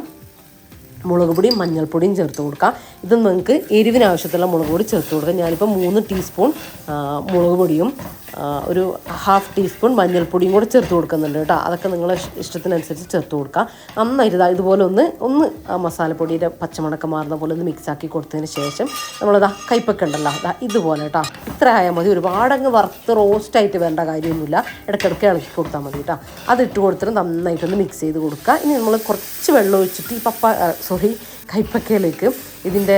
മുളക് പൊടിയും മഞ്ഞൾപ്പൊടിയും ചേർത്ത് കൊടുക്കുക. ഇത് നിങ്ങൾക്ക് എരിവിനാവശ്യത്തിലുള്ള മുളക് പൊടി ചേർത്ത് കൊടുക്കുക. ഞാനിപ്പോൾ 3 ടീസ്പൂൺ മുളക് പൊടിയും ഒരു 1/2 ടീസ്പൂൺ മഞ്ഞൾപ്പൊടിയും കൂടെ ചേർത്ത് കൊടുക്കുന്നുണ്ട് കേട്ടോ. അതൊക്കെ നിങ്ങളെ ഇഷ്ടത്തിനനുസരിച്ച് ചേർത്ത് കൊടുക്കുക. നന്നായിട്ട് ഇതുപോലെ ഒന്ന് മസാലപ്പൊടിയുടെ പച്ചമണക്കം മാറുന്ന പോലെ ഒന്ന് മിക്സാക്കി കൊടുത്തതിന് ശേഷം നമ്മളിതാ കയ്പൊക്കെ ഉണ്ടല്ലോ ഇതുപോലെ കേട്ടോ. ഇത്ര ആയാൽ മതി. ഒരുപാടങ്ങ് വറുത്ത് റോസ്റ്റായിട്ട് വേണ്ട കാര്യമൊന്നുമില്ല. ഇടയ്ക്കിടയ്ക്ക് ഇളക്കി കൊടുത്താൽ മതി കേട്ടോ. അതിട്ട് കൊടുത്തിട്ട് നന്നായിട്ടൊന്ന് മിക്സ് ചെയ്ത് കൊടുക്കുക. ഇനി നമ്മൾ കുറച്ച് വെള്ളം ഒഴിച്ചിട്ട് ഈ കയ്പക്കയിലേക്ക് ഇതിൻ്റെ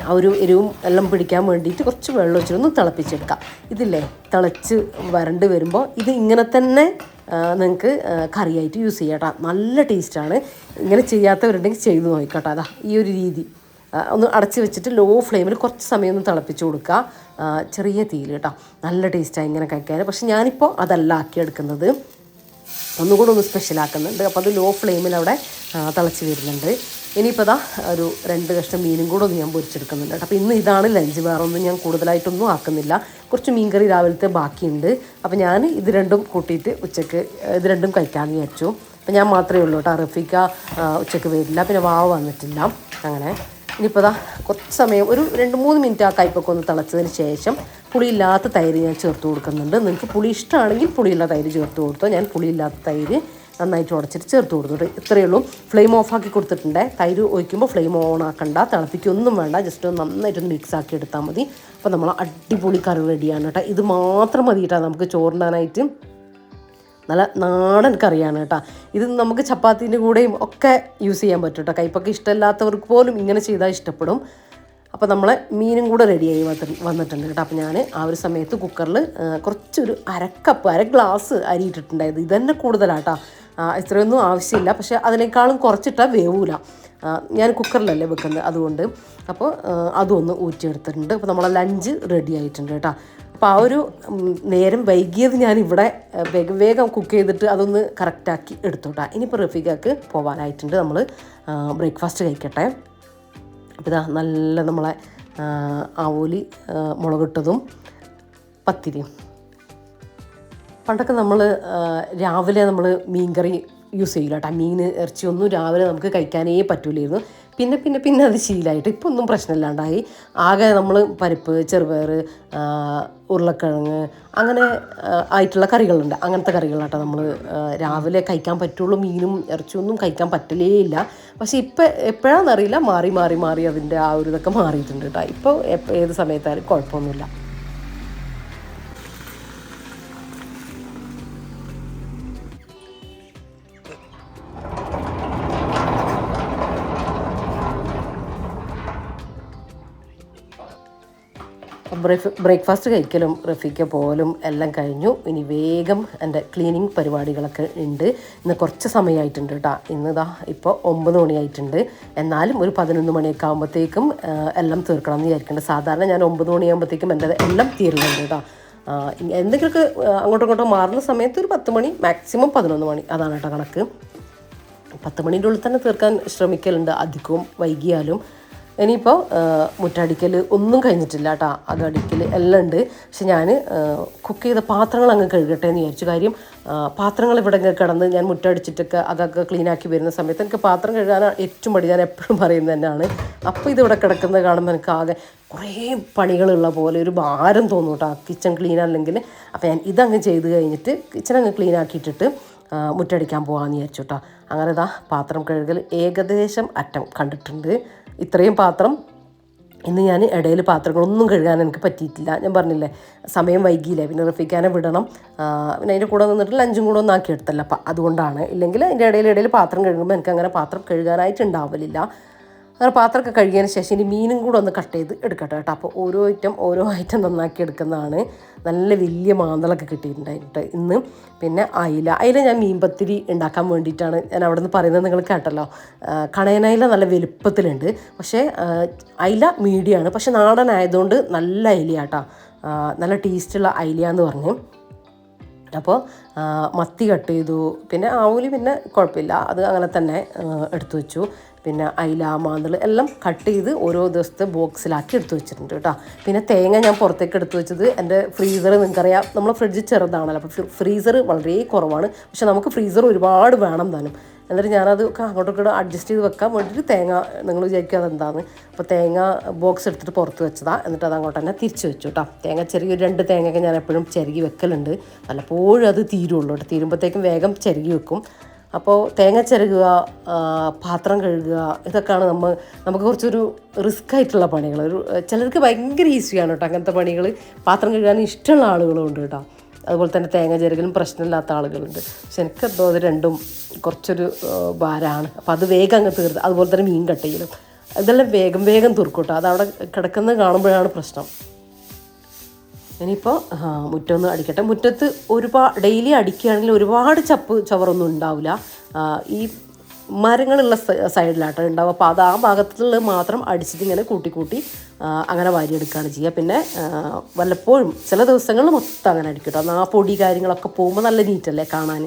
ആ ഒരു എരിവും എല്ലാം പിടിക്കാൻ വേണ്ടിയിട്ട് കുറച്ച് വെള്ളം ഒഴിച്ചിട്ടൊന്ന് തിളപ്പിച്ചെടുക്കാം. ഇതില്ലേ തിളച്ച് വരണ്ട് വരുമ്പോൾ ഇത് ഇങ്ങനെ തന്നെ നിങ്ങൾക്ക് കറിയായിട്ട് യൂസ് ചെയ്യാം കേട്ടോ. നല്ല ടേസ്റ്റാണ്. ഇങ്ങനെ ചെയ്യാത്തവരുണ്ടെങ്കിൽ ചെയ്ത് നോക്കിക്കോട്ടോ. അതാ ഈ ഒരു രീതി ഒന്ന് അടച്ച് വെച്ചിട്ട് ലോ ഫ്ലെയിമിൽ കുറച്ച് സമയം ഒന്ന് തിളപ്പിച്ച് കൊടുക്കുക, ചെറിയ തീയിൽ കേട്ടോ. നല്ല ടേസ്റ്റാണ് ഇങ്ങനെ കഴിക്കാൻ. പക്ഷെ ഞാനിപ്പോൾ അതല്ല ആക്കിയെടുക്കുന്നത്, ഒന്നുകൂടെ ഒന്ന് സ്പെഷ്യലാക്കുന്നുണ്ട്. അപ്പോൾ അത് ലോ ഫ്ലെയിമിൽ അവിടെ തിളച്ച് വരുന്നുണ്ട്. ഇനിയിപ്പോൾ ഇതാ ഒരു 2 കഷ്ണം മീനും കൂടെ ഒന്ന് ഞാൻ പൊരിച്ചെടുക്കുന്നുണ്ട് കേട്ടോ. അപ്പോൾ ഇന്ന് ഇതാണ് ലഞ്ച്, വേറെ ഒന്നും ഞാൻ കൂടുതലായിട്ടൊന്നും ആക്കുന്നില്ല. കുറച്ച് മീൻകറി രാവിലത്തെ ബാക്കിയുണ്ട്. അപ്പോൾ ഞാൻ ഇത് രണ്ടും കൂട്ടിയിട്ട് ഉച്ചയ്ക്ക് ഇത് രണ്ടും കഴിക്കാമെന്ന് വിചാരിച്ചു. അപ്പോൾ ഞാൻ മാത്രമേ ഉള്ളൂ കേട്ടോ. റഫീക്ക ഉച്ചയ്ക്ക് വരില്ല, പിന്നെ വാവ് വന്നിട്ടില്ല. അങ്ങനെ ഇനിയിപ്പോൾ ഇതാ കുറച്ച് സമയം ഒരു 2-3 മിനിറ്റ് ആ കയ്പ്പൊക്കെ ഒന്ന് തിളച്ചതിന് ശേഷം പുളിയില്ലാത്ത തൈര് ഞാൻ ചേർത്ത് കൊടുക്കുന്നുണ്ട്. നിങ്ങൾക്ക് പുളി ഇഷ്ടമാണെങ്കിൽ പുളിയുള്ള തൈര് ചേർത്ത് കൊടുത്തോ. ഞാൻ പുളിയില്ലാത്ത തൈര് നന്നായിട്ട് ഉടച്ചിട്ട് ചേർത്ത് കൊടുത്തിട്ട് ഇത്രയേ ഉള്ളൂ. ഫ്ലെയിം ഓഫാക്കി കൊടുത്തിട്ടുണ്ട്. തൈര് ഒഴിക്കുമ്പോൾ ഫ്ലെയിം ഓൺ ആക്കണ്ട, തിളപ്പിക്കൊന്നും വേണ്ട, ജസ്റ്റ് ഒന്ന് നന്നായിട്ടൊന്ന് മിക്സ് ആക്കി എടുത്താൽ മതി. അപ്പോൾ നമ്മൾ അടിപൊളി കറി റെഡിയാണ് കേട്ടോ. ഇത് മാത്രം മതി കേട്ടോ നമുക്ക് ചോറിനാനായിട്ട്. നല്ല നാടൻ കറിയാണ് കേട്ടോ. ഇത് നമുക്ക് ചപ്പാത്തീൻ്റെ കൂടെയും ഒക്കെ യൂസ് ചെയ്യാൻ പറ്റും കേട്ടോ. കയ്പ്പൊക്കെ ഇഷ്ടമില്ലാത്തവർക്ക് പോലും ഇങ്ങനെ ചെയ്താൽ ഇഷ്ടപ്പെടും. അപ്പോൾ നമ്മളെ മീനും കൂടെ റെഡിയായി വന്നിട്ടുണ്ട് കേട്ടോ. അപ്പോൾ ഞാൻ ആ ഒരു സമയത്ത് കുക്കറിൽ കുറച്ചൊരു അര ഗ്ലാസ് അരി ഇട്ടിട്ടുണ്ടായത്. ഇതന്നെ കൂടുതലാട്ടോ, ഇത്രയൊന്നും ആവശ്യമില്ല. പക്ഷേ അതിനേക്കാളും കുറച്ചിട്ടാൽ വേവൂല. ഞാൻ കുക്കറിലല്ലേ വെക്കുന്നത്, അതുകൊണ്ട്. അപ്പോൾ അതൊന്ന് ഊറ്റിയെടുത്തിട്ടുണ്ട്. അപ്പോൾ നമ്മളെ ലഞ്ച് റെഡി ആയിട്ടുണ്ട് കേട്ടോ. അപ്പോൾ ആ ഒരു നേരം വൈകിയത് ഞാനിവിടെ വേഗം കുക്ക് ചെയ്തിട്ട് അതൊന്ന് കറക്റ്റാക്കി എടുത്തോട്ടാ. ഇനിയിപ്പോൾ റഫീഖക്ക് പോകാനായിട്ടുണ്ട്. നമ്മൾ ബ്രേക്ക്ഫാസ്റ്റ് കഴിക്കട്ടെ. അപ്പോൾ ഇതാ നല്ല നമ്മളെ ആവോലി മുളകിട്ടതും പത്തിരിയും. പണ്ടൊക്കെ നമ്മൾ രാവിലെ നമ്മൾ മീൻ കറി യൂസ് ചെയ്യില്ല കേട്ടോ. മീൻ ഇറച്ചിയൊന്നും രാവിലെ നമുക്ക് കഴിക്കാനേ പറ്റൂലായിരുന്നു. പിന്നെ അത് ശീലമായിട്ട് ഇപ്പോൾ ഒന്നും പ്രശ്നമില്ലാണ്ടായി. ആകെ നമ്മൾ പരിപ്പ്, ചെറുപയർ, ഉരുളക്കിഴങ്ങ് അങ്ങനെ ആയിട്ടുള്ള കറികളുണ്ട്. അങ്ങനത്തെ കറികളാട്ടോ നമ്മൾ രാവിലെ കഴിക്കാൻ പറ്റുള്ളൂ. മീനും ഇറച്ചിയൊന്നും കഴിക്കാൻ പറ്റലേ ഇല്ല. പക്ഷേ ഇപ്പോൾ എപ്പോഴാണെന്നറിയില്ല, മാറി അതിൻ്റെ ആ ഒരു ഇതൊക്കെ മാറിയിട്ടുണ്ട് കേട്ടോ. ഇപ്പോൾ ഏത് സമയത്തായാലും കുഴപ്പമൊന്നുമില്ല. ബ്രേക്ക്ഫാസ്റ്റ് കഴിക്കലും റഫീക്ക പോലും എല്ലാം കഴിഞ്ഞു. ഇനി വേഗം എൻ്റെ ക്ലീനിങ് പരിപാടികളൊക്കെ ഉണ്ട്. ഇന്ന് കുറച്ച് സമയമായിട്ടുണ്ട് കേട്ടോ. ഇന്നിതാ ഇപ്പോൾ 9 മണിയായിട്ടുണ്ട്. എന്നാലും ഒരു 11 മണിയൊക്കെ ആകുമ്പോഴത്തേക്കും എല്ലാം തീർക്കണം എന്ന് വിചാരിക്കുന്നുണ്ട്. സാധാരണ ഞാൻ 9 മണിയാകുമ്പോഴത്തേക്കും എൻ്റെ എല്ലാം തീരുന്നുണ്ട് കേട്ടോ. എന്തെങ്കിലുമൊക്കെ അങ്ങോട്ടും ഇങ്ങോട്ടും മാറുന്ന സമയത്ത് ഒരു 10 മണി, മാക്സിമം 11 മണി, അതാണ് കേട്ടോ കണക്ക്. 10 മണീൻ്റെ ഉള്ളിൽ തന്നെ തീർക്കാൻ ശ്രമിക്കലുണ്ട്, അധികവും വൈകിയാലും. ഇനിയിപ്പോൾ മുറ്റടിക്കൽ ഒന്നും കഴിഞ്ഞിട്ടില്ല കേട്ടോ. അകടിക്കൽ എല്ലാം ഉണ്ട്. പക്ഷെ ഞാൻ കുക്ക് ചെയ്ത പാത്രങ്ങൾ അങ്ങ് കഴുകട്ടെ എന്ന് വിചാരിച്ചു. കാര്യം പാത്രങ്ങൾ ഇവിടെ കിടന്ന് ഞാൻ മുറ്റടിച്ചിട്ടൊക്കെ അതൊക്കെ ക്ലീനാക്കി വരുന്ന സമയത്ത് എനിക്ക് പാത്രം കഴുകാൻ ഏറ്റവും മടി. ഞാൻ എപ്പോഴും പറയുന്നത് തന്നെയാണ്. അപ്പോൾ ഇതിവിടെ കിടക്കുന്നത് കാണുമ്പോൾ എനിക്ക് ആകെ കുറേ പണികളുള്ള പോലെ ഒരു ഭാരം തോന്നും കേട്ടോ, കിച്ചൺ ക്ലീൻ അല്ലെങ്കിൽ. അപ്പോൾ ഞാൻ ഇതങ്ങ് ചെയ്ത് കഴിഞ്ഞിട്ട് കിച്ചൺ അങ്ങ് ക്ലീൻ ആക്കിയിട്ടിട്ട് മുറ്റടിക്കാൻ പോകാമെന്ന് വിചാരിച്ചു കേട്ടോ. അങ്ങനെ ഇതാ പാത്രം കഴുകൽ ഏകദേശം അറ്റം കണ്ടിട്ടുണ്ട്. ഇത്രയും പാത്രം ഇന്ന് ഞാൻ ഇടയിൽ പാത്രങ്ങളൊന്നും കഴുകാൻ എനിക്ക് പറ്റിയിട്ടില്ല. ഞാൻ പറഞ്ഞില്ലേ സമയം വൈകിയില്ലേ, പിന്നെ റഫീഖാനെ വിടണം, പിന്നെ അതിൻ്റെ കൂടെ നിന്നിട്ട് ലഞ്ചും കൂടെ ഒന്നും ആക്കിയെടുത്തല്ല. അപ്പം അതുകൊണ്ടാണ്. ഇല്ലെങ്കിൽ അതിൻ്റെ ഇടയിൽ പാത്രം കഴുകുമ്പോൾ എനിക്ക് അങ്ങനെ പാത്രം കഴുകാനായിട്ട് ഉണ്ടാവില്ല. അങ്ങനെ പാത്രമൊക്കെ കഴുകിയതിന് ശേഷം ഇനി മീനും കൂടെ ഒന്ന് കട്ട് ചെയ്ത് എടുക്കട്ടെ കേട്ടോ. അപ്പോൾ ഓരോ ഐറ്റം നന്നാക്കി എടുക്കുന്നതാണ്. നല്ല വലിയ മാന്തളൊക്കെ കിട്ടിയിട്ടുണ്ടായിട്ട് ഇന്ന്. പിന്നെ അയില ഞാൻ മീൻപത്തിരി ഉണ്ടാക്കാൻ വേണ്ടിയിട്ടാണ് ഞാൻ അവിടെ നിന്ന് പറയുന്നത്, നിങ്ങൾ കേട്ടല്ലോ. കണയനയില നല്ല വലുപ്പത്തിലുണ്ട്, പക്ഷേ അയില മീഡിയമാണ്. പക്ഷെ നാടനായതുകൊണ്ട് നല്ല അയിലയാട്ടോ, നല്ല ടേസ്റ്റുള്ള അയിലയാന്ന് പറഞ്ഞു. അപ്പോൾ മത്തി കട്ട് ചെയ്തു. പിന്നെ ആവൂലി പിന്നെ കുഴപ്പമില്ല, അത് അങ്ങനെ തന്നെ എടുത്തു വെച്ചു. പിന്നെ അയില, മാന്തൾ എല്ലാം കട്ട് ചെയ്ത് ഓരോ ദിവസത്തെ ബോക്സിലാക്കി എടുത്തു വെച്ചിട്ടുണ്ട് കേട്ടോ. പിന്നെ തേങ്ങ ഞാൻ പുറത്തേക്ക് എടുത്തു വെച്ചത് എൻ്റെ ഫ്രീസർ, നിങ്ങൾക്കറിയാം നമ്മൾ ഫ്രിഡ്ജ് ചെറുതാണല്ലോ, അപ്പോൾ ഫ്രീസർ വളരെ കുറവാണ്. പക്ഷെ നമുക്ക് ഫ്രീസർ ഒരുപാട് വേണം താനും. എന്നിട്ട് ഞാനത് അങ്ങോട്ടൊക്കെ അഡ്ജസ്റ്റ് ചെയ്ത് വെക്കാൻ വേണ്ടിയിട്ട് തേങ്ങ, നിങ്ങൾ വിചാരിക്കുക അതെന്താണ്, അപ്പോൾ തേങ്ങ ബോക്സ് എടുത്തിട്ട് പുറത്ത് വെച്ചതാണ്. എന്നിട്ട് അത് അങ്ങോട്ട് തന്നെ തിരിച്ച് വെച്ചു കേട്ടോ. തേങ്ങ ചെറിയൊരു 2 തേങ്ങയൊക്കെ ഞാൻ എപ്പോഴും ചിരകി വെക്കലുണ്ട്. പലപ്പോഴും അത് തീരുള്ളൂ കേട്ടോ. തീരുമ്പോഴത്തേക്കും വേഗം ചിരകി വെക്കും. അപ്പോൾ തേങ്ങ ചിരകുക, പാത്രം കഴുകുക, ഇതൊക്കെയാണ് നമുക്ക് കുറച്ചൊരു റിസ്ക് ആയിട്ടുള്ള പണികൾ. ചിലർക്ക് ഭയങ്കര ഈസിയാണ് കേട്ടോ അങ്ങനത്തെ പണികൾ. പാത്രം കഴുകാൻ ഇഷ്ടമുള്ള ആളുകളും ഉണ്ട് കേട്ടോ. അതുപോലെ തന്നെ തേങ്ങ ചിരകലും പ്രശ്നമില്ലാത്ത ആളുകളുണ്ട്. പക്ഷെ എനിക്കെന്തോ അത് രണ്ടും കുറച്ചൊരു ഭാരമാണ്. അപ്പോൾ അത് വേഗം അങ്ങ് തീർത്ത്, അതുപോലെ തന്നെ മീൻ കട്ട് ചെയ്യലും ഇതെല്ലാം വേഗം തീർക്കും കേട്ടോ. അതവിടെ കിടക്കുന്നത് കാണുമ്പോഴാണ് പ്രശ്നം. ഇനിയിപ്പോൾ മുറ്റമൊന്ന് അടിക്കട്ടെ. മുറ്റത്ത് ഡെയിലി അടിക്കുകയാണെങ്കിൽ ഒരുപാട് ചവറൊന്നും ഉണ്ടാവില്ല. ഈ മരങ്ങളുള്ള സൈഡിലാട്ടോ ഉണ്ടാവും. അപ്പോൾ അത് ആ ഭാഗത്തുള്ള മാത്രം അടിച്ചിട്ട് ഇങ്ങനെ കൂട്ടി അങ്ങനെ വാരിയെടുക്കുകയാണ് ചെയ്യുക. പിന്നെ വല്ലപ്പോഴും ചില ദിവസങ്ങളിൽ മൊത്തം അങ്ങനെ അടിക്കും കേട്ടോ. ആ പൊടി കാര്യങ്ങളൊക്കെ പോകുമ്പോൾ നല്ല നീറ്റല്ലേ കാണാൻ.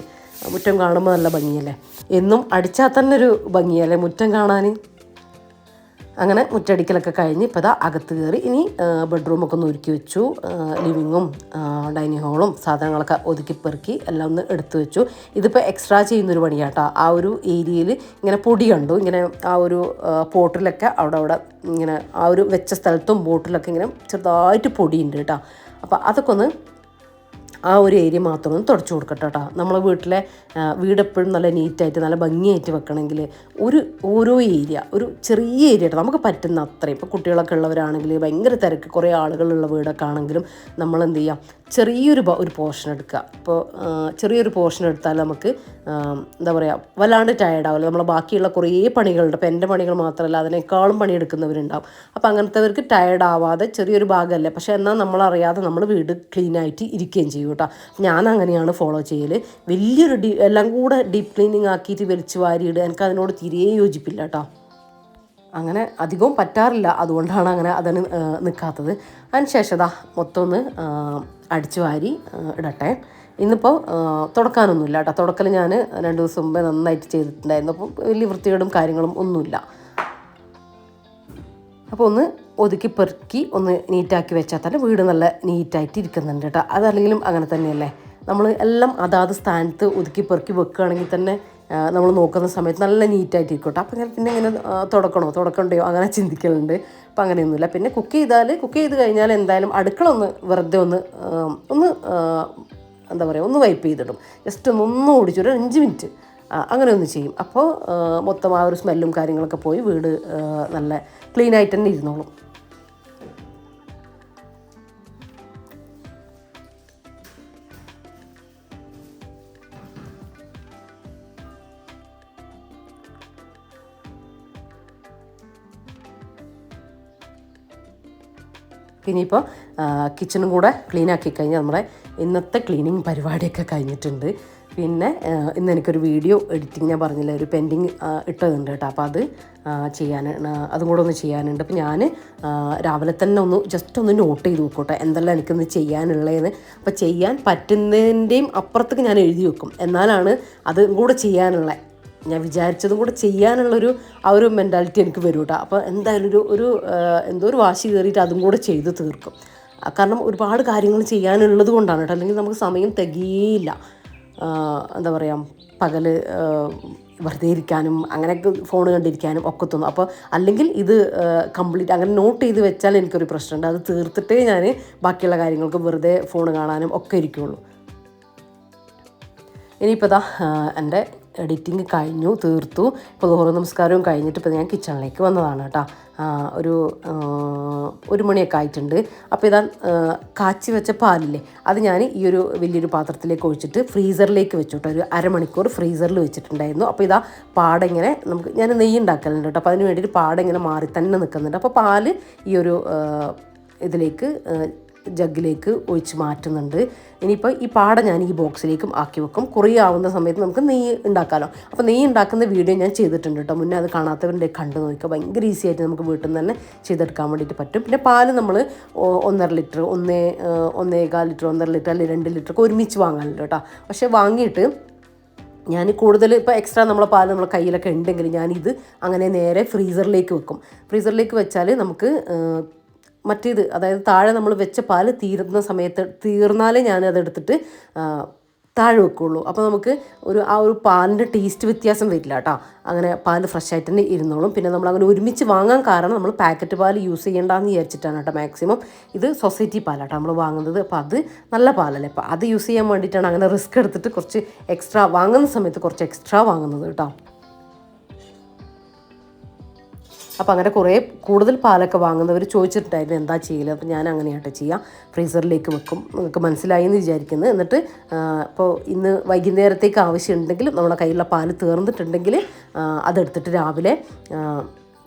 മുറ്റം കാണുമ്പോൾ നല്ല ഭംഗിയല്ലേ. എന്നും അടിച്ചാൽ തന്നെ ഒരു ഭംഗിയല്ലേ മുറ്റം കാണാൻ. അങ്ങനെ മുറ്റടിക്കലൊക്കെ കഴിഞ്ഞ് ഇപ്പോൾ ഇതാ അകത്ത് കയറി. ഇനി ബെഡ്റൂമൊക്കെ ഒന്ന് ഒരുക്കി വെച്ചു. ലിവിങ്ങും ഡൈനിങ് ഹോളും സാധനങ്ങളൊക്കെ ഒതുക്കി പെറുക്കി എല്ലാം ഒന്ന് എടുത്തു വെച്ചു. ഇതിപ്പോൾ എക്സ്ട്രാ ചെയ്യുന്നൊരു പണിയാട്ടോ. ആ ഒരു ഏരിയയിൽ ഇങ്ങനെ പൊടി കണ്ടു. ഇങ്ങനെ ആ ഒരു പോട്ടിലൊക്കെ അവിടെ ഇങ്ങനെ ആ ഒരു വെച്ച സ്ഥലത്തും ബോട്ടിലൊക്കെ ഇങ്ങനെ ചെറുതായിട്ട് പൊടിയുണ്ട് കേട്ടോ. അപ്പോൾ അതൊക്കെ ഒന്ന് ആ ഒരു ഏരിയ മാത്രം ഒന്ന് തുടച്ചു കൊടുക്കട്ടെ കേട്ടോ. നമ്മളെ വീട് എപ്പോഴും നല്ല നീറ്റായിട്ട് നല്ല ഭംഗിയായിട്ട് വെക്കണമെങ്കിൽ ഓരോ ഏരിയ ഒരു ചെറിയ ഏരിയ കേട്ടോ നമുക്ക് പറ്റുന്ന അത്രയും. ഇപ്പോൾ കുട്ടികളൊക്കെ ഉള്ളവരാണെങ്കിൽ ഭയങ്കര തിരക്ക് കുറേ ആളുകളുള്ള വീടൊക്കെ ആണെങ്കിലും നമ്മളെന്ത് ചെയ്യാം, ചെറിയൊരു പോർഷൻ എടുക്കുക. ഇപ്പോൾ ചെറിയൊരു പോർഷൻ എടുത്താൽ നമുക്ക് എന്താ പറയുക വല്ലാണ്ട് ടയർഡാവില്ല. നമ്മളെ ബാക്കിയുള്ള കുറേ പണികളുണ്ട്. ഇപ്പോൾ എൻ്റെ പണികൾ മാത്രമല്ല അതിനേക്കാളും പണിയെടുക്കുന്നവരുണ്ടാവും. അപ്പോൾ അങ്ങനത്തെവർക്ക് ടയർഡ് ആവാതെ ചെറിയൊരു ഭാഗമല്ലേ, പക്ഷേ എന്നാൽ നമ്മളറിയാതെ നമ്മൾ വീട് ക്ലീനായിട്ട് ഇരിക്കുകയും ചെയ്യും കേട്ടോ. ഞാൻ അങ്ങനെയാണ് ഫോളോ ചെയ്യൽ. വലിയൊരു എല്ലാം കൂടെ ഡീപ്പ് ക്ലീനിങ് ആക്കിയിട്ട് വലിച്ചു വാരിയിടുക എനിക്ക് അതിനോട് തീരെ യോജിപ്പില്ല കേട്ടോ. അങ്ങനെ അധികവും പറ്റാറില്ല, അതുകൊണ്ടാണ് അങ്ങനെ അതിന് നിൽക്കാത്തത്. അതിന് ശേഷം മൊത്തം ഒന്ന് അടിച്ചു വാരി ഇടട്ടെ. ഇന്നിപ്പോൾ തുടക്കാനൊന്നുമില്ല കേട്ടോ. തുടക്കൽ ഞാൻ 2 ദിവസം മുമ്പേ നന്നായിട്ട് ചെയ്തിട്ടുണ്ടായിരുന്നു. അപ്പം വലിയ വൃത്തികേടും കാര്യങ്ങളും ഒന്നുമില്ല. അപ്പോൾ ഒന്ന് ഒതുക്കി പെറുക്കി ഒന്ന് നീറ്റാക്കി വെച്ചാൽ തന്നെ വീട് നല്ല നീറ്റായിട്ട് ഇരിക്കുന്നുണ്ട് കേട്ടോ. അതല്ലെങ്കിലും അങ്ങനെ തന്നെയല്ലേ, നമ്മൾ എല്ലാം അതാത് സ്ഥാനത്ത് ഒതുക്കി പെറുക്കി വെക്കുകയാണെങ്കിൽ തന്നെ നമ്മൾ നോക്കുന്ന സമയത്ത് നല്ല നീറ്റായിട്ട് ഇരിക്കട്ടെ. അപ്പോൾ ഞാൻ പിന്നെ ഇങ്ങനെ തുടക്കണ്ടയോ അങ്ങനെ ചിന്തിക്കലുണ്ട്. അപ്പോൾ അങ്ങനെയൊന്നുമില്ല. പിന്നെ കുക്ക് ചെയ്ത് കഴിഞ്ഞാൽ എന്തായാലും അടുക്കള വെറുതെ ഒന്ന് എന്താ പറയുക ഒന്ന് വൈപ്പ് ചെയ്തിടും. ജസ്റ്റ് ഒന്ന് ഓടിച്ചൊരു 5 മിനിറ്റ് അങ്ങനെ ഒന്ന് ചെയ്യും. അപ്പോൾ മൊത്തം ആ ഒരു സ്മെല്ലും കാര്യങ്ങളൊക്കെ പോയി വീട് നല്ല ക്ലീനായിട്ട് തന്നെ ഇരുന്നോളും. പിന്നെ ഇപ്പോൾ കിച്ചണും കൂടെ ക്ലീനാക്കി കഴിഞ്ഞാൽ നമ്മുടെ ഇന്നത്തെ ക്ലീനിങ് പരിപാടിയൊക്കെ കഴിഞ്ഞിട്ടുണ്ട്. പിന്നെ ഇന്ന് എനിക്കൊരു വീഡിയോ എഡിറ്റിംഗ് ഞാൻ പറഞ്ഞില്ല, ഒരു പെൻഡിങ് ഇട്ടതുണ്ട് കേട്ടോ. അപ്പോൾ അത് അതും കൂടെ ഒന്ന് ചെയ്യാനുണ്ട്. അപ്പോൾ ഞാൻ രാവിലെ തന്നെ ജസ്റ്റ് ഒന്ന് നോട്ട് ചെയ്ത് വെക്കോട്ടെ എന്തെല്ലാം എനിക്കൊന്ന് ചെയ്യാനുള്ളതെന്ന്. അപ്പോൾ ചെയ്യാൻ പറ്റുന്നതിൻ്റെയും അപ്പുറത്തേക്ക് ഞാൻ എഴുതി വെക്കും. എന്നാലാണ് അതും കൂടെ ചെയ്യാനുള്ള ഞാൻ വിചാരിച്ചതും കൂടെ ചെയ്യാനുള്ളൊരു ആ ഒരു മെൻറ്റാലിറ്റി എനിക്ക് വരും കേട്ടോ. അപ്പോൾ എന്തായാലും എന്തോ ഒരു വാശി കയറിയിട്ട് അതും കൂടെ ചെയ്ത് തീർക്കും. കാരണം ഒരുപാട് കാര്യങ്ങൾ ചെയ്യാനുള്ളത് കൊണ്ടാണ് കേട്ടോ. അല്ലെങ്കിൽ നമുക്ക് സമയം തികയില്ല. എന്താ പറയുക, പകൽ വെറുതെ ഇരിക്കാനും അങ്ങനെയൊക്കെ ഫോൺ കണ്ടിരിക്കാനും ഒക്കെ തോന്നും. അപ്പോൾ അല്ലെങ്കിൽ ഇത് കംപ്ലീറ്റ് അങ്ങനെ നോട്ട് ചെയ്ത് വെച്ചാൽ എനിക്കൊരു പ്രശ്നമുണ്ട്. അത് തീർത്തിട്ടേ ഞാൻ ബാക്കിയുള്ള കാര്യങ്ങൾക്ക് വെറുതെ ഫോൺ കാണാനും ഒക്കെ ഇരിക്കുകയുള്ളൂ. ഇനിയിപ്പോൾ എൻ്റെ എഡിറ്റിങ് കഴിഞ്ഞു, തീർത്തു. ഇപ്പോൾ ദുഹർ നമസ്കാരവും കഴിഞ്ഞിട്ട് ഇപ്പോൾ ഞാൻ കിച്ചണിലേക്ക് വന്നതാണ് കേട്ടോ. ഒരു 1 മണിയൊക്കെ ആയിട്ടുണ്ട്. അപ്പോൾ കാച്ചി വെച്ച പാലില്ലേ അത് ഞാൻ ഈ ഒരു വലിയൊരു പാത്രത്തിലേക്ക് ഒഴിച്ചിട്ട് ഫ്രീസറിലേക്ക് വെച്ചു കേട്ടോ. ഒരു അരമണിക്കൂർ ഫ്രീസറിൽ വെച്ചിട്ടുണ്ടായിരുന്നു. അപ്പോൾ പാട ഇങ്ങനെ ഞാൻ നെയ്യ് ഉണ്ടാക്കലുണ്ട് കേട്ടോ. അപ്പോൾ അതിന് വേണ്ടിയിട്ട് പാട ഇങ്ങനെ മാറി തന്നെ നിൽക്കുന്നുണ്ട്. അപ്പോൾ പാല് ഈ ഒരു ഇതിലേക്ക് ജഗ്ഗിലേക്ക് ഒഴിച്ച് മാറ്റുന്നുണ്ട്. ഇനിയിപ്പോൾ ഈ പാട ഞാൻ ഈ ബോക്സിലേക്കും ആക്കി വെക്കും. കുറേ ആവുന്ന സമയത്ത് നമുക്ക് നെയ്യ് ഉണ്ടാക്കാമല്ലോ. അപ്പോൾ നെയ്യ് ഉണ്ടാക്കുന്ന വീഡിയോ ഞാൻ ചെയ്തിട്ടുണ്ട് കേട്ടോ. മുന്നേ അത് കാണാത്തവരുടെ കണ്ടു നോക്കുക. ഭയങ്കര ഈസി ആയിട്ട് നമുക്ക് വീട്ടിൽ നിന്ന് തന്നെ ചെയ്തെടുക്കാൻ വേണ്ടിയിട്ട് പറ്റും. പിന്നെ പാല് നമ്മൾ 1.5 ലിറ്റർ 1.25 ലിറ്റർ 1.5 ലിറ്റർ അല്ലെങ്കിൽ 2 ലിറ്റർ ഒക്കെ ഒരുമിച്ച് വാങ്ങാനുണ്ട് കേട്ടോ. പക്ഷേ വാങ്ങിയിട്ട് ഞാൻ കൂടുതൽ ഇപ്പോൾ എക്സ്ട്രാ നമ്മളെ പാൽ നമ്മളെ കയ്യിലൊക്കെ ഉണ്ടെങ്കിൽ ഞാനിത് അങ്ങനെ നേരെ ഫ്രീസറിലേക്ക് വെക്കും. ഫ്രീസറിലേക്ക് വെച്ചാൽ നമുക്ക് മറ്റേത് അതായത് താഴെ നമ്മൾ വെച്ച പാൽ തീർന്നാലേ ഞാനതെടുത്തിട്ട് താഴെ വെക്കുകയുള്ളൂ. അപ്പോൾ നമുക്ക് ആ ഒരു പാലിൻ്റെ ടേസ്റ്റ് വ്യത്യാസം വരില്ല കേട്ടോ. അങ്ങനെ പാൽ ഫ്രഷ് ആയിട്ട് തന്നെ ഇരുന്നോളും. പിന്നെ നമ്മൾ അങ്ങനെ ഒരുമിച്ച് വാങ്ങാൻ കാരണം നമ്മൾ പാക്കറ്റ് പാൽ യൂസ് ചെയ്യേണ്ടെന്ന് വിചാരിച്ചിട്ടാണ് കേട്ടോ. മാക്സിമം ഇത് സൊസൈറ്റി പാലാട്ടോ നമ്മൾ വാങ്ങുന്നത്. അപ്പോൾ അത് നല്ല പാലല്ലേ, അപ്പോൾ അത് യൂസ് ചെയ്യാൻ വേണ്ടിയിട്ടാണ് അങ്ങനെ റിസ്ക് എടുത്തിട്ട് കുറച്ച് എക്സ്ട്രാ വാങ്ങുന്ന സമയത്ത് കുറച്ച് എക്സ്ട്രാ വാങ്ങുന്നത് കേട്ടോ. അപ്പോൾ അങ്ങനെ കൂടുതൽ പാലൊക്കെ വാങ്ങുന്നവർ ചോദിച്ചിട്ടുണ്ടായിരുന്നു എന്താ ചെയ്യല്. അപ്പോൾ ഞാൻ അങ്ങനെയായിട്ട് ചെയ്യാം, ഫ്രീസറിലേക്ക് വെക്കും. നിങ്ങൾക്ക് മനസ്സിലായി എന്ന് വിചാരിക്കുന്നത്. എന്നിട്ട് ഇപ്പോൾ ഇന്ന് വൈകുന്നേരത്തേക്ക് ആവശ്യമുണ്ടെങ്കിൽ നമ്മുടെ കയ്യിലുള്ള പാല് തീർന്നിട്ടുണ്ടെങ്കിൽ അതെടുത്തിട്ട് രാവിലെ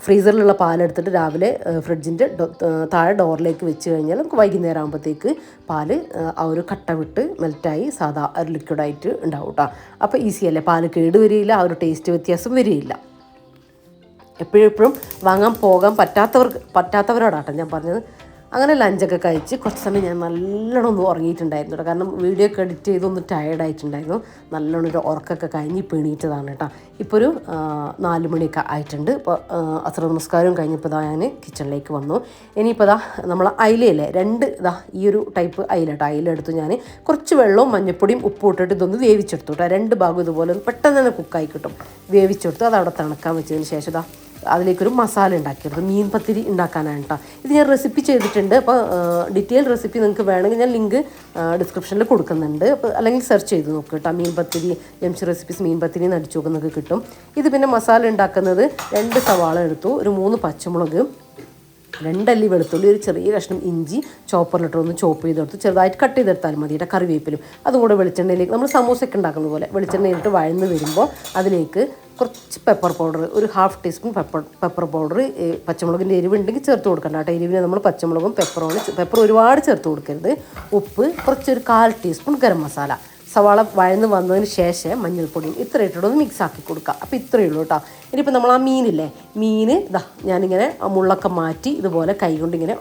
ഫ്രീസറിലുള്ള പാലെടുത്തിട്ട് രാവിലെ ഫ്രിഡ്ജിൻ്റെ താഴെ ഡോറിലേക്ക് വെച്ച് കഴിഞ്ഞാൽ നമുക്ക് വൈകുന്നേരം ആകുമ്പോഴത്തേക്ക് പാല് ആ ഒരു കട്ട വിട്ട് മെൽറ്റായി സാധാ ഒരു ലിക്വിഡായിട്ട് ഉണ്ടാവും കേട്ടോ. അപ്പോൾ ഈസി അല്ലേ, പാല് കേട് വരികയില്ല, ആ ഒരു ടേസ്റ്റ് വ്യത്യാസം വരികയില്ല. എപ്പോഴും വാങ്ങാൻ പോകാൻ പറ്റാത്തവരോടാട്ടോ ഞാൻ പറഞ്ഞത്. അങ്ങനെ ലഞ്ചൊക്കെ കഴിച്ച് കുറച്ച് സമയം ഞാൻ നല്ലോണം ഒന്ന് ഉറങ്ങിയിട്ടുണ്ടായിരുന്നു കേട്ടോ. കാരണം വീഡിയോ ഒക്കെ എഡിറ്റ് ചെയ്തൊന്ന് ടയേർഡായിട്ടുണ്ടായിരുന്നു. നല്ലോണം ഒരു ഉറക്കമൊക്കെ കഴിഞ്ഞ് ഇപ്പോൾ എണീറ്റതാണ് കേട്ടോ. ഇപ്പോൾ ഒരു 4 മണിയൊക്കെ ആയിട്ടുണ്ട്. ഇപ്പോൾ അസ്ര നമസ്കാരവും കഴിഞ്ഞപ്പോൾ ഞാൻ കിച്ചണിലേക്ക് വന്നു. ഇനിയിപ്പോൾ നമ്മൾ അയിലയില്ലേ, 2 ഈ ഒരു ടൈപ്പ് അയില കേട്ടോ. അയില എടുത്തു ഞാൻ കുറച്ച് വെള്ളവും മഞ്ഞപ്പൊടിയും ഉപ്പും ഇട്ടിട്ട് ഇതൊന്ന് വേവിച്ചെടുത്തു കേട്ടോ. 2 ഭാഗം ഇതുപോലെ പെട്ടെന്ന് തന്നെ കുക്കായി കിട്ടും. വേവിച്ചെടുത്തു. അത് അവിടെ തണുക്കാൻ വെച്ചതിന് ശേഷം അതിലേക്കൊരു മസാല ഉണ്ടാക്കിയെടുത്തു. മീൻ പത്തിരി ഉണ്ടാക്കാനാണ് കേട്ടോ. ഇത് ഞാൻ റെസിപ്പി ചെയ്തിട്ടുണ്ട്. അപ്പോൾ ഡീറ്റെയിൽ റെസിപ്പി നിങ്ങൾക്ക് വേണമെങ്കിൽ ഞാൻ ലിങ്ക് ഡിസ്ക്രിപ്ഷനിൽ കൊടുക്കുന്നുണ്ട്. അപ്പോൾ അല്ലെങ്കിൽ സെർച്ച് ചെയ്ത് നോക്കുക കേട്ടോ. മീൻ പത്തിരി ജംഷി റെസിപ്പീസ് മീൻ പത്തിരി എന്ന് അടിച്ചു നോക്കുന്നത് കിട്ടും. ഇത് പിന്നെ മസാല ഉണ്ടാക്കുന്നത് 2 സവാള എടുത്തു, ഒരു 3 പച്ചമുളക്, 2 അല്ലി വെളുത്തുള്ളി, ഒരു ചെറിയ കഷ്ണം ഇഞ്ചി ചോപ്പറിലിട്ട് ഒന്ന് ചോപ്പ് ചെയ്തെടുത്ത് ചെറുതായിട്ട് കട്ട് ചെയ്തെടുത്താൽ മതി കേട്ടോ. കറിവേപ്പിലും അതും കൂടെ വെളിച്ചെണ്ണയിലേക്ക് നമ്മൾ സമൂസയൊക്കെ ഉണ്ടാക്കുന്ന പോലെ വെളിച്ചെണ്ണയിലിട്ട് വഴന്ന് വരുമ്പോൾ അതിലേക്ക് കുറച്ച് പെപ്പർ പൗഡർ, ഒരു 1/2 ടീസ്പൂൺ പെപ്പർ പൗഡർ. പച്ചമുളകിൻ്റെ എരിവ് ഉണ്ടെങ്കിൽ ചേർത്ത് കൊടുക്കണ്ട കേട്ടോ. എരിവിന് നമ്മൾ പച്ചമുളകും പെപ്പർ ഒരുപാട് ചേർത്ത് കൊടുക്കരുത്. ഉപ്പ്, കുറച്ചൊരു 1/4 ടീസ്പൂൺ ഗരം മസാല, സവാള വഴന്ന് വന്നതിന് ശേഷം മഞ്ഞൾപ്പൊടിയും ഇത്ര ഇട്ടിട്ടൊന്ന് മിക്സ് ആക്കി കൊടുക്കുക. അപ്പോൾ ഇത്രയേ ഉള്ളൂ കേട്ടോ. ഇനിയിപ്പോൾ നമ്മൾ ആ മീനില്ലേ, ഞാനിങ്ങനെ മുള്ളൊക്കെ മാറ്റി ഇതുപോലെ കൈ കൊണ്ട് ഇങ്ങനെ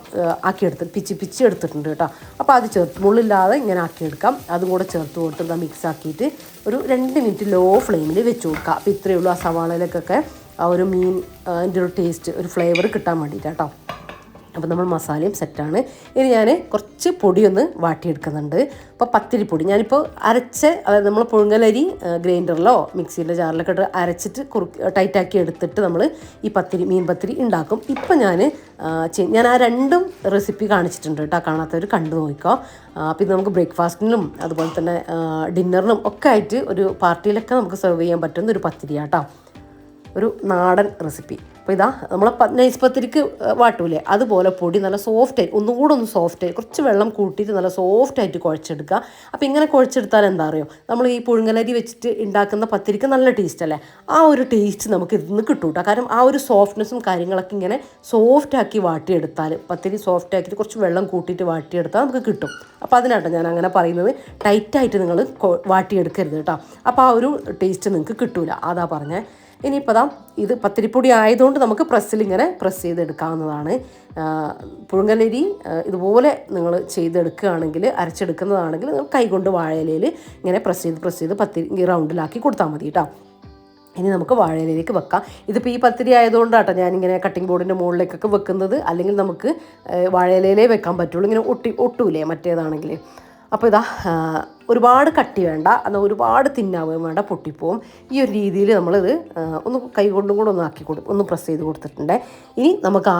പിച്ച് എടുത്തിട്ടുണ്ട് കേട്ടോ. അപ്പോൾ അത് മുള്ളില്ലാതെ ഇങ്ങനെ ആക്കിയെടുക്കാം. അതും കൂടെ ചേർത്ത് കൊടുത്തിട്ട് മിക്സ് ആക്കിയിട്ട് ഒരു 2 മിനിറ്റ് ലോ ഫ്ലെയിമിൽ വെച്ച് കൊടുക്കുക. അപ്പോൾ ഇത്രയേ ഉള്ളൂ. ആ സവാളയിലേക്കൊക്കെ ആ ഒരു മീൻ അതിൻ്റെ ഒരു ടേസ്റ്റ്, ഒരു ഫ്ലേവർ കിട്ടാൻ വേണ്ടിയിട്ട് കേട്ടോ. അപ്പോൾ നമ്മൾ മസാലയും സെറ്റാണ്. ഇനി ഞാൻ കുറച്ച് പൊടിയൊന്ന് വാട്ടിയെടുക്കുന്നുണ്ട്. അപ്പോൾ പത്തിരിപ്പൊടി ഞാനിപ്പോൾ അതായത് നമ്മൾ പുഴുങ്ങലരി ഗ്രൈൻഡറിലോ മിക്സിയുടെ ജാറിലൊക്കെ ഇട്ട് അരച്ചിട്ട് ടൈറ്റാക്കി എടുത്തിട്ട് നമ്മൾ ഈ മീൻ പത്തിരി ഉണ്ടാക്കും. ഇപ്പം ഞാൻ ആ 2 റെസിപ്പി കാണിച്ചിട്ടുണ്ട് കേട്ടോ. കാണാത്തവർ കണ്ടു നോക്കിക്കോ. പിന്നെ നമുക്ക് ബ്രേക്ക്ഫാസ്റ്റിനും അതുപോലെ തന്നെ ഡിന്നറിനും ഒക്കെ ആയിട്ട് ഒരു പാർട്ടിയിലൊക്കെ നമുക്ക് സെർവ് ചെയ്യാൻ പറ്റുന്ന ഒരു പത്തിരിയാണ് കേട്ടോ. ഒരു നാടൻ റെസിപ്പി. അപ്പോൾ നമ്മൾ നൈസ് പത്തിരിക്ക് വാട്ടൂലേ, അതുപോലെ പൊടി നല്ല സോഫ്റ്റായി ഒന്ന് സോഫ്റ്റായി കുറച്ച് വെള്ളം കൂട്ടിയിട്ട് നല്ല സോഫ്റ്റായിട്ട് കുഴച്ചെടുക്കുക. അപ്പോൾ ഇങ്ങനെ കുഴച്ചെടുത്താൽ എന്താ അറിയോ, നമ്മൾ ഈ പുഴുങ്ങലരി വെച്ചിട്ട് ഉണ്ടാക്കുന്ന പത്തിരിക്ക് നല്ല ടേസ്റ്റ് അല്ലേ, ആ ഒരു ടേസ്റ്റ് നമുക്ക് ഇതിന്ന് കിട്ടും കേട്ടോ. കാരണം ആ ഒരു സോഫ്റ്റ്നെസ്സും കാര്യങ്ങളൊക്കെ ഇങ്ങനെ സോഫ്റ്റാക്കി വാട്ടിയെടുത്താൽ, പത്തിരി സോഫ്റ്റാക്കിയിട്ട് കുറച്ച് വെള്ളം കൂട്ടിയിട്ട് വാട്ടിയെടുത്താൽ നമുക്ക് കിട്ടും. അപ്പോൾ അതിനാട്ടോ ഞാൻ അങ്ങനെ പറയുന്നത്. ടൈറ്റായിട്ട് നിങ്ങൾ വാട്ടിയെടുക്കരുത് കേട്ടോ. അപ്പോൾ ആ ഒരു ടേസ്റ്റ് നിങ്ങൾക്ക് കിട്ടൂല, അതാ പറഞ്ഞത്. ഇനിയിപ്പോൾ ഇത് പത്തിരിപ്പൊടി ആയതുകൊണ്ട് നമുക്ക് ഇങ്ങനെ പ്രസ് ചെയ്തെടുക്കാവുന്നതാണ്. പുഴുങ്ങലരി ഇതുപോലെ നിങ്ങൾ ചെയ്തെടുക്കുകയാണെങ്കിൽ, അരച്ചെടുക്കുന്നതാണെങ്കിൽ കൈകൊണ്ട് വാഴയിലയിൽ ഇങ്ങനെ പ്രസ് ചെയ്ത് പത്തിരി റൗണ്ടിലാക്കി കൊടുത്താൽ മതി കേട്ടോ. ഇനി നമുക്ക് വാഴയിലേക്ക് വെക്കാം. ഇതിപ്പോൾ ഈ പത്തിരി ആയതുകൊണ്ടാട്ടോ ഞാനിങ്ങനെ കട്ടിംഗ് ബോർഡിൻ്റെ മുകളിലേക്കൊക്കെ വെക്കുന്നത്. അല്ലെങ്കിൽ നമുക്ക് വാഴയിലയിലേ വെക്കാൻ പറ്റുള്ളൂ, ഇങ്ങനെ ഒട്ടൂലേ മറ്റേതാണെങ്കിൽ. അപ്പോൾ ഒരുപാട് കട്ടി വേണ്ട, എന്നാൽ ഒരുപാട് തിന്നാവുകയും വേണ്ട, പൊട്ടിപ്പോവും. ഈ ഒരു രീതിയിൽ നമ്മളിത് ഒന്ന് കൈ കൊണ്ടും കൂടെ ഒന്ന് പ്രസ് ചെയ്ത് കൊടുത്തിട്ടുണ്ട്. ഇനി നമുക്ക്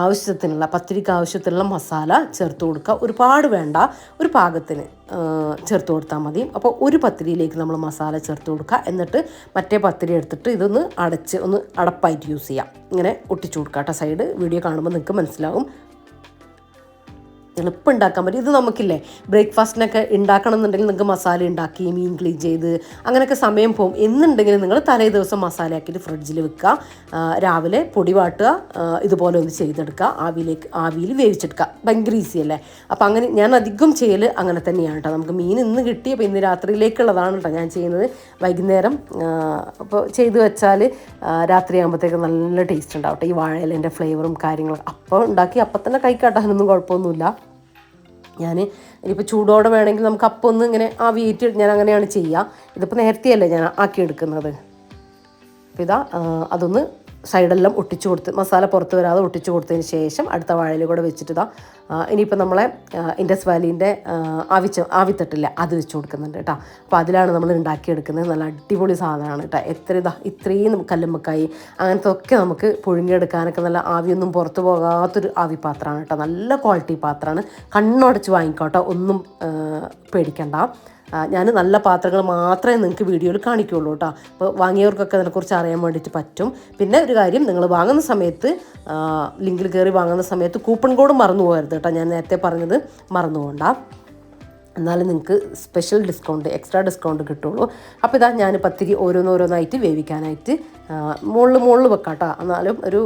പത്തിരിക്ക് ആവശ്യത്തിനുള്ള മസാല ചേർത്ത് കൊടുക്കുക. ഒരുപാട് വേണ്ട, ഒരു പാകത്തിന് ചേർത്ത് കൊടുത്താൽ മതി. അപ്പോൾ ഒരു പത്തിരിയിലേക്ക് നമ്മൾ മസാല ചേർത്ത് കൊടുക്കുക. എന്നിട്ട് മറ്റേ പത്തിരി എടുത്തിട്ട് ഇതൊന്ന് അടപ്പായിട്ട് യൂസ് ചെയ്യാം. ഇങ്ങനെ ഒട്ടിച്ചു കൊടുക്കുക കേട്ടോ. സൈഡ് വീഡിയോ കാണുമ്പോൾ നിങ്ങൾക്ക് മനസ്സിലാവും. എളുപ്പം ഉണ്ടാക്കാൻ പറ്റും. ഇത് നമുക്കില്ലേ ബ്രേക്ക്ഫാസ്റ്റിനൊക്കെ ഉണ്ടാക്കണം എന്നുണ്ടെങ്കിൽ നിങ്ങൾക്ക് മസാല ഉണ്ടാക്കി മീൻ ക്ലീൻ ചെയ്ത് അങ്ങനെയൊക്കെ സമയം പോകും എന്നുണ്ടെങ്കിൽ നിങ്ങൾ തലേ ദിവസം മസാലയാക്കിയിട്ട് ഫ്രിഡ്ജിൽ വെക്കുക. രാവിലെ പൊടി വാട്ടുക, ഇതുപോലെ ഒന്ന് ചെയ്തെടുക്കുക, ആവിയിൽ വേവിച്ചെടുക്കുക. ഭയങ്കര ഈസി അല്ലേ. അപ്പോൾ അങ്ങനെ ഞാൻ അധികം ചെയ്യൽ അങ്ങനെ തന്നെയാണ് കേട്ടോ. നമുക്ക് മീൻ ഇന്ന് കിട്ടി, അപ്പോൾ ഇന്ന് രാത്രിയിലേക്കുള്ളതാണ് കേട്ടോ ഞാൻ ചെയ്യുന്നത്. വൈകുന്നേരം അപ്പോൾ ചെയ്ത് വെച്ചാൽ രാത്രിയാകുമ്പോഴത്തേക്ക് നല്ല ടേസ്റ്റ് ഉണ്ടാവും കേട്ടോ. ഈ വാഴയിലേൻ്റെ ഫ്ലേവറും കാര്യങ്ങളൊക്കെ അപ്പോൾ ഉണ്ടാക്കി അപ്പം തന്നെ കഴിക്കാട്ടാനൊന്നും കുഴപ്പമൊന്നുമില്ല. ഇനിയിപ്പോൾ ചൂടോടെ വേണമെങ്കിൽ നമുക്ക് അപ്പം ഒന്ന് ഇങ്ങനെ ആവിയേറ്റ് ഞാൻ അങ്ങനെയാണ് ചെയ്യുക. ഇതിപ്പോൾ നേരത്തെയല്ലേ ഞാൻ ആക്കിയെടുക്കുന്നത്. അപ്പോൾ അതൊന്ന് സൈഡെല്ലാം ഒട്ടിച്ചു കൊടുത്ത് മസാല പുറത്ത് വരാതെ ഒട്ടിച്ചു കൊടുത്തതിന് ശേഷം അടുത്ത വാഴയില കൂടെ വെച്ചിട്ട് ഇനിയിപ്പോൾ നമ്മളെ ഇൻഡസ് വാലീൻ്റെ ആവിത്തട്ടില്ല അത് വെച്ച് കൊടുക്കുന്നുണ്ട് കേട്ടോ. അപ്പോൾ അതിലാണ് നമ്മൾ ഉണ്ടാക്കിയെടുക്കുന്നത്. നല്ല അടിപൊളി സാധനമാണ് കേട്ടോ. ഇത്രയും കല്ലുമ്മക്കായി അങ്ങനത്തെ ഒക്കെ നമുക്ക് പുഴുങ്ങിയെടുക്കാനൊക്കെ നല്ല ആവിയൊന്നും പുറത്ത് പോകാത്തൊരു ആവി പാത്രമാണ് കേട്ടോ. നല്ല ക്വാളിറ്റി പാത്രമാണ്. കണ്ണടച്ച് വാങ്ങിക്കോട്ടോ, ഒന്നും പേടിക്കണ്ട. ഞാൻ നല്ല പാത്രങ്ങൾ മാത്രമേ നിങ്ങൾക്ക് വീഡിയോയിൽ കാണിക്കുകയുള്ളൂ കേട്ടോ. അപ്പോൾ വാങ്ങിയവർക്കൊക്കെ അതിനെക്കുറിച്ച് അറിയാൻ വേണ്ടിയിട്ട് പറ്റും. പിന്നെ ഒരു കാര്യം, നിങ്ങൾ വാങ്ങുന്ന സമയത്ത് ലിങ്കിൽ കയറി വാങ്ങുന്ന സമയത്ത് കൂപ്പൺ കോഡ് മറന്നു പോകരുത് കേട്ടോ. ഞാൻ നേരത്തെ പറഞ്ഞത് മറന്നു പോകണ്ട. എന്നാലും നിങ്ങൾക്ക് സ്പെഷ്യൽ ഡിസ്കൗണ്ട്, എക്സ്ട്രാ ഡിസ്കൗണ്ട് കിട്ടുള്ളൂ. അപ്പോൾ ഇതാ ഞാൻ പത്തിരി ഓരോന്നോരോന്നായിട്ട് വേവിക്കാനായിട്ട് മുകളിൽ വെക്കാം കേട്ടോ. എന്നാലും ഒരു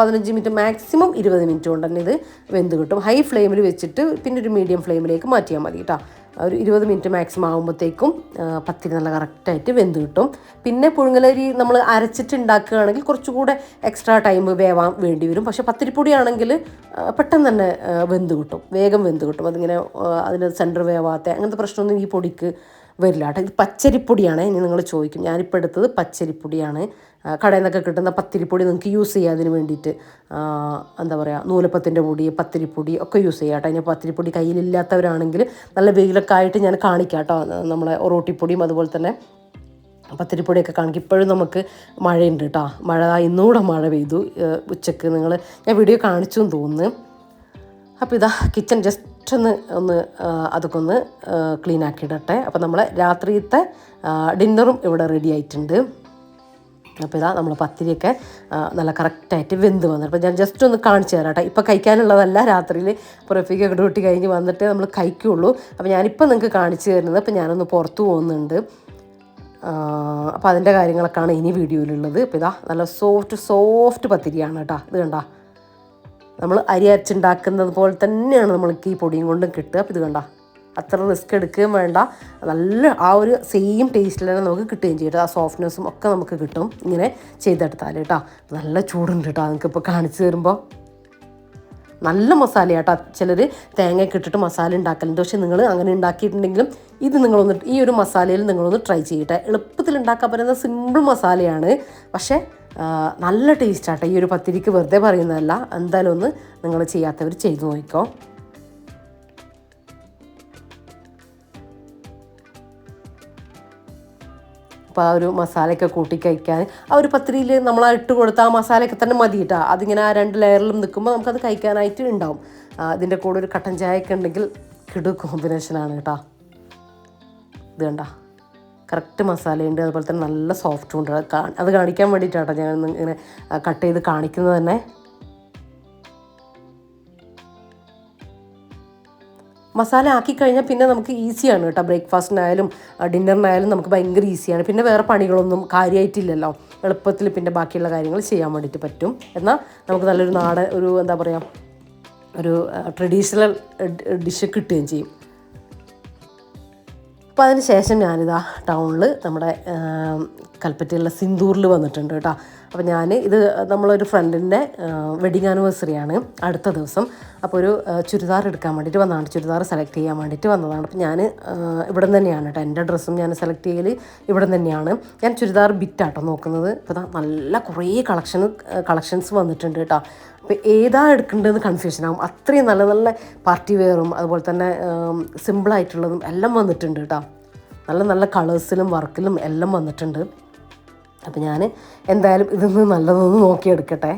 15 മിനിറ്റ്, മാക്സിമം 20 മിനിറ്റ് കൊണ്ട് തന്നെ ഇത് വെന്ത് കിട്ടും. ഹൈ ഫ്ലെയിമിൽ വെച്ചിട്ട് പിന്നെ ഒരു മീഡിയം ഫ്ലെയിമിലേക്ക് മാറ്റിയാൽ മതി കേട്ടോ. ഒരു 20 മിനിറ്റ് മാക്സിമം ആകുമ്പോഴത്തേക്കും പത്തിരി നല്ല കറക്റ്റായിട്ട് വെന്ത് കിട്ടും. പിന്നെ പുഴുങ്ങലരി നമ്മൾ അരച്ചിട്ട് ഉണ്ടാക്കുകയാണെങ്കിൽ കുറച്ചുകൂടെ എക്സ്ട്രാ ടൈം വേവാൻ വേണ്ടി വരും. പക്ഷേ പത്തിരിപ്പൊടിയാണെങ്കിൽ പെട്ടെന്ന് തന്നെ വെന്ത് കിട്ടും, വേഗം വെന്ത് കിട്ടും. അതിങ്ങനെ അതിന് സെൻറ്റർ വേവാത്ത അങ്ങനത്തെ പ്രശ്നമൊന്നും ഈ പൊടിക്ക് വരില്ല കേട്ടോ. ഇത് പച്ചരിപ്പൊടിയാണ്. ഇനി നിങ്ങൾ ചോദിക്കും, ഞാനിപ്പോൾ എടുത്തത് പച്ചരിപ്പൊടിയാണ്. കടയിൽ നിന്നൊക്കെ കിട്ടുന്ന പത്തിരിപ്പൊടി നിങ്ങൾക്ക് യൂസ് ചെയ്യുക. അതിന് വേണ്ടിയിട്ട് എന്താ പറയുക, നൂലപ്പത്തിൻ്റെ പൊടി, പത്തിരിപ്പൊടി ഒക്കെ യൂസ് ചെയ്യുക കേട്ടോ. ഇനി പത്തിരിപ്പൊടി കയ്യിലില്ലാത്തവരാണെങ്കിൽ നല്ല വെയിലൊക്കെ ആയിട്ട് ഞാൻ കാണിക്കാം കേട്ടോ. നമ്മളെ ഒറോട്ടിപ്പൊടിയും അതുപോലെ തന്നെ പത്തിരിപ്പൊടിയൊക്കെ കാണിക്കും. ഇപ്പോഴും നമുക്ക് മഴയുണ്ട് കേട്ടോ. മഴ ഇന്നുകൂടെ മഴ പെയ്തു ഉച്ചക്ക്. ഞാൻ വീഡിയോ കാണിച്ചു എന്ന് തോന്നുന്നു. അപ്പോൾ ഇതാ കിച്ചൺ ജസ്റ്റ് ഒന്ന് അതൊക്കെ ഒന്ന് ക്ലീൻ ആക്കിയിടട്ടെ. അപ്പോൾ നമ്മളെ രാത്രിയത്തെ ഡിന്നറും ഇവിടെ റെഡി ആയിട്ടുണ്ട്. അപ്പോൾ ഇതാ നമ്മൾ പത്തിരിയൊക്കെ നല്ല കറക്റ്റായിട്ട് വെന്ത് വന്നു. അപ്പോൾ ഞാൻ ജസ്റ്റ് ഒന്ന് കാണിച്ചു തരാം കേട്ടോ. ഇപ്പോൾ കഴിക്കാനുള്ളതല്ല, രാത്രിയിൽ പുറത്തേക്കൊക്കെ ഡ്യൂട്ടി കഴിഞ്ഞ് വന്നിട്ട് നമ്മൾ കഴിക്കുകയുള്ളൂ. അപ്പോൾ ഞാനിപ്പോൾ നിങ്ങൾക്ക് കാണിച്ചു തരുന്നത്. അപ്പോൾ ഞാനൊന്ന് പുറത്ത് പോകുന്നുണ്ട്. അപ്പോൾ അതിൻ്റെ കാര്യങ്ങളൊക്കെയാണ് ഇനി വീഡിയോയിലുള്ളത്. അപ്പോൾ ഇതാ നല്ല സോഫ്റ്റ് പത്തിരിയാണ് കേട്ടോ. ഇത് കണ്ട, നമ്മൾ അരി അരച്ചുണ്ടാക്കുന്നത് പോലെ തന്നെയാണ് നമ്മൾക്ക് ഈ പൊടിയും കൊണ്ടും കിട്ടുക. അപ്പോൾ ഇത് കണ്ട, അത്ര റിസ്ക് എടുക്കുകയും വേണ്ട, നല്ല ആ ഒരു സെയിം ടേസ്റ്റിൽ തന്നെ നമുക്ക് കിട്ടുകയും ചെയ്യും. ആ സോഫ്റ്റ്നെസ്സും ഒക്കെ നമുക്ക് കിട്ടും ഇങ്ങനെ ചെയ്തെടുത്താൽ കേട്ടോ. നല്ല ചൂടുണ്ട് കേട്ടോ നിങ്ങൾക്കിപ്പോൾ കാണിച്ചു തരുമ്പോൾ. നല്ല മസാല കേട്ടോ. ചിലർ തേങ്ങയൊക്കെ ഇട്ടിട്ട് മസാല ഉണ്ടാക്കലുണ്ട്. പക്ഷേ നിങ്ങൾ അങ്ങനെ ഉണ്ടാക്കിയിട്ടുണ്ടെങ്കിലും ഇത് ഈ ഒരു മസാലയിൽ നിങ്ങളൊന്ന് ട്രൈ ചെയ്യട്ടെ. എളുപ്പത്തിൽ ഉണ്ടാക്കാൻ പറ്റുന്ന സിമ്പിൾ മസാലയാണ്. പക്ഷേ നല്ല ടേസ്റ്റ് ആട്ടെ. ഈ ഒരു പത്തിരിക്ക് വെറുതെ പറയുന്നതല്ല. എന്തായാലും ഒന്ന് നിങ്ങൾ ചെയ്യാത്തവർ ചെയ്തു നോക്കിക്കോ. അപ്പോൾ ആ ഒരു മസാലയൊക്കെ കൂട്ടി കഴിക്കാൻ ആ ഒരു പത്തിരിയിൽ നമ്മൾ ഇട്ട് കൊടുത്ത ആ മസാലയൊക്കെ തന്നെ മതി കേട്ടോ. അതിങ്ങനെ ആ 2 ലെയറിലും നിൽക്കുമ്പോൾ നമുക്കത് കഴിക്കാനായിട്ട് ഉണ്ടാവും. ഇതിൻ്റെ കൂടെ ഒരു കട്ടൻ ചായയൊക്കെ ഉണ്ടെങ്കിൽ കിടു കോമ്പിനേഷനാണ് കേട്ടോ. ഇത് കണ്ട, കറക്റ്റ് മസാലയുണ്ട്, അതുപോലെ തന്നെ നല്ല സോഫ്റ്റും ഉണ്ട്. അത് കാണിക്കാൻ വേണ്ടിയിട്ടാട്ടോ ഞാൻ ഇങ്ങനെ കട്ട് ചെയ്ത് കാണിക്കുന്നത് തന്നെ. മസാല ആക്കി കഴിഞ്ഞാൽ പിന്നെ നമുക്ക് ഈസിയാണ് കേട്ടോ. ബ്രേക്ക്ഫാസ്റ്റിനായാലും ഡിന്നറിനായാലും നമുക്ക് ഭയങ്കര ഈസിയാണ്. പിന്നെ വേറെ പണികളൊന്നും കാര്യമായിട്ടില്ലല്ലോ. എളുപ്പത്തിൽ പിന്നെ ബാക്കിയുള്ള കാര്യങ്ങൾ ചെയ്യാൻ വേണ്ടിയിട്ട് പറ്റും. എന്നാൽ നമുക്ക് നല്ലൊരു നാടൻ ഒരു എന്താ പറയുക, ഒരു ട്രഡീഷണൽ ഡിഷ് കിട്ടുകയും ചെയ്യും. അപ്പോൾ അതിന് ശേഷം ഞാനിതാ ടൗണിൽ നമ്മുടെ കൽപ്പറ്റയിലുള്ള സിന്ദൂറിൽ വന്നിട്ടുണ്ട് കേട്ടോ. അപ്പോൾ ഇത് നമ്മളൊരു ഫ്രണ്ടിൻ്റെ വെഡിങ് ആനിവേഴ്സറിയാണ് അടുത്ത ദിവസം. അപ്പോൾ ഒരു ചുരിദാർ എടുക്കാൻ വേണ്ടിയിട്ട് വന്നതാണ്, ചുരിദാർ സെലക്ട് ചെയ്യാൻ വേണ്ടിയിട്ട് വന്നതാണ്. അപ്പോൾ ഞാൻ ഇവിടെ തന്നെയാണ് കേട്ടോ, എൻ്റെ ഡ്രസ്സും ഞാൻ സെലക്ട് ചെയ്യൽ ഇവിടെ തന്നെയാണ്. ഞാൻ ചുരിദാർ ബിറ്റാട്ടോ നോക്കുന്നത്. അപ്പോൾ നല്ല കുറേ കളക്ഷൻസ് വന്നിട്ടുണ്ട് കേട്ടോ. അപ്പോൾ ഏതാ എടുക്കേണ്ടതെന്ന് കൺഫ്യൂഷനാകും. അത്രയും നല്ല നല്ല പാർട്ടി വെയറും അതുപോലെ തന്നെ സിമ്പിളായിട്ടുള്ളതും എല്ലാം വന്നിട്ടുണ്ട് കേട്ടോ. നല്ല നല്ല കളേഴ്സിലും വർക്കിലും എല്ലാം വന്നിട്ടുണ്ട്. അപ്പോൾ ഞാൻ എന്തായാലും ഇതൊന്ന് നല്ലതൊന്ന് നോക്കിയെടുക്കട്ടെ.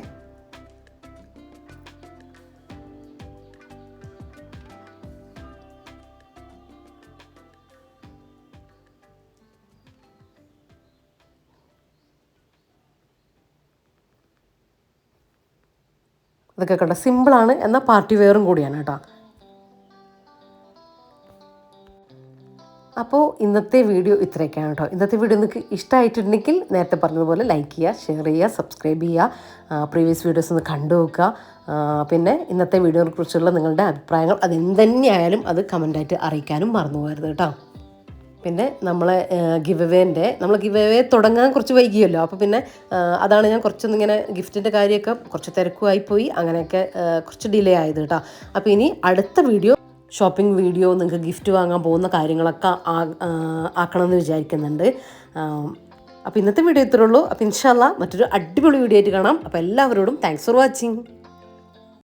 ഇതൊക്കെ കണ്ട സിമ്പിളാണ്, എന്നാൽ പാർട്ടി വെയറും കൂടിയാണ് കേട്ടോ. അപ്പോൾ ഇന്നത്തെ വീഡിയോ ഇത്രയൊക്കെയാണ് കേട്ടോ. ഇന്നത്തെ വീഡിയോ നിങ്ങൾക്ക് ഇഷ്ടമായിട്ടുണ്ടെങ്കിൽ നേരത്തെ പറഞ്ഞതുപോലെ ലൈക്ക് ചെയ്യുക, ഷെയർ ചെയ്യുക, സബ്സ്ക്രൈബ് ചെയ്യുക, പ്രീവിയസ് വീഡിയോസ് ഒന്ന് കണ്ടു നോക്കുക. പിന്നെ ഇന്നത്തെ വീഡിയോയെ കുറിച്ചുള്ള നിങ്ങളുടെ അഭിപ്രായങ്ങൾ അതെന്തുതന്നെയായാലും അത് കമൻ്റായിട്ട് അറിയിക്കാനും മറന്നു പോകരുത് കേട്ടോ. പിന്നെ നമ്മൾ ഗിവ് അവേ തുടങ്ങാൻ കുറച്ച് വൈകിയല്ലോ. അപ്പോൾ പിന്നെ അതാണ് ഞാൻ കുറച്ചൊന്നിങ്ങനെ ഗിഫ്റ്റിൻ്റെ കാര്യമൊക്കെ കുറച്ച് തിരക്കുമായിപ്പോയി, അങ്ങനെയൊക്കെ കുറച്ച് ഡിലേ ആയത് കേട്ടോ. അപ്പോൾ ഇനി അടുത്ത വീഡിയോ ഷോപ്പിംഗ് വീഡിയോ, നിങ്ങൾക്ക് ഗിഫ്റ്റ് വാങ്ങാൻ പോകുന്ന കാര്യങ്ങളൊക്കെ ആക്കണമെന്ന് വിചാരിക്കുന്നുണ്ട്. അപ്പോൾ ഇന്നത്തെ വീഡിയോ ഇത്രേ ഉള്ളൂ. അപ്പോൾ ഇൻഷാ അല്ലാഹ് മറ്റൊരു അടിപൊളി വീഡിയോ ആയിട്ട് കാണാം. അപ്പോൾ എല്ലാവരോടും താങ്ക്സ് ഫോർ വാച്ചിങ്.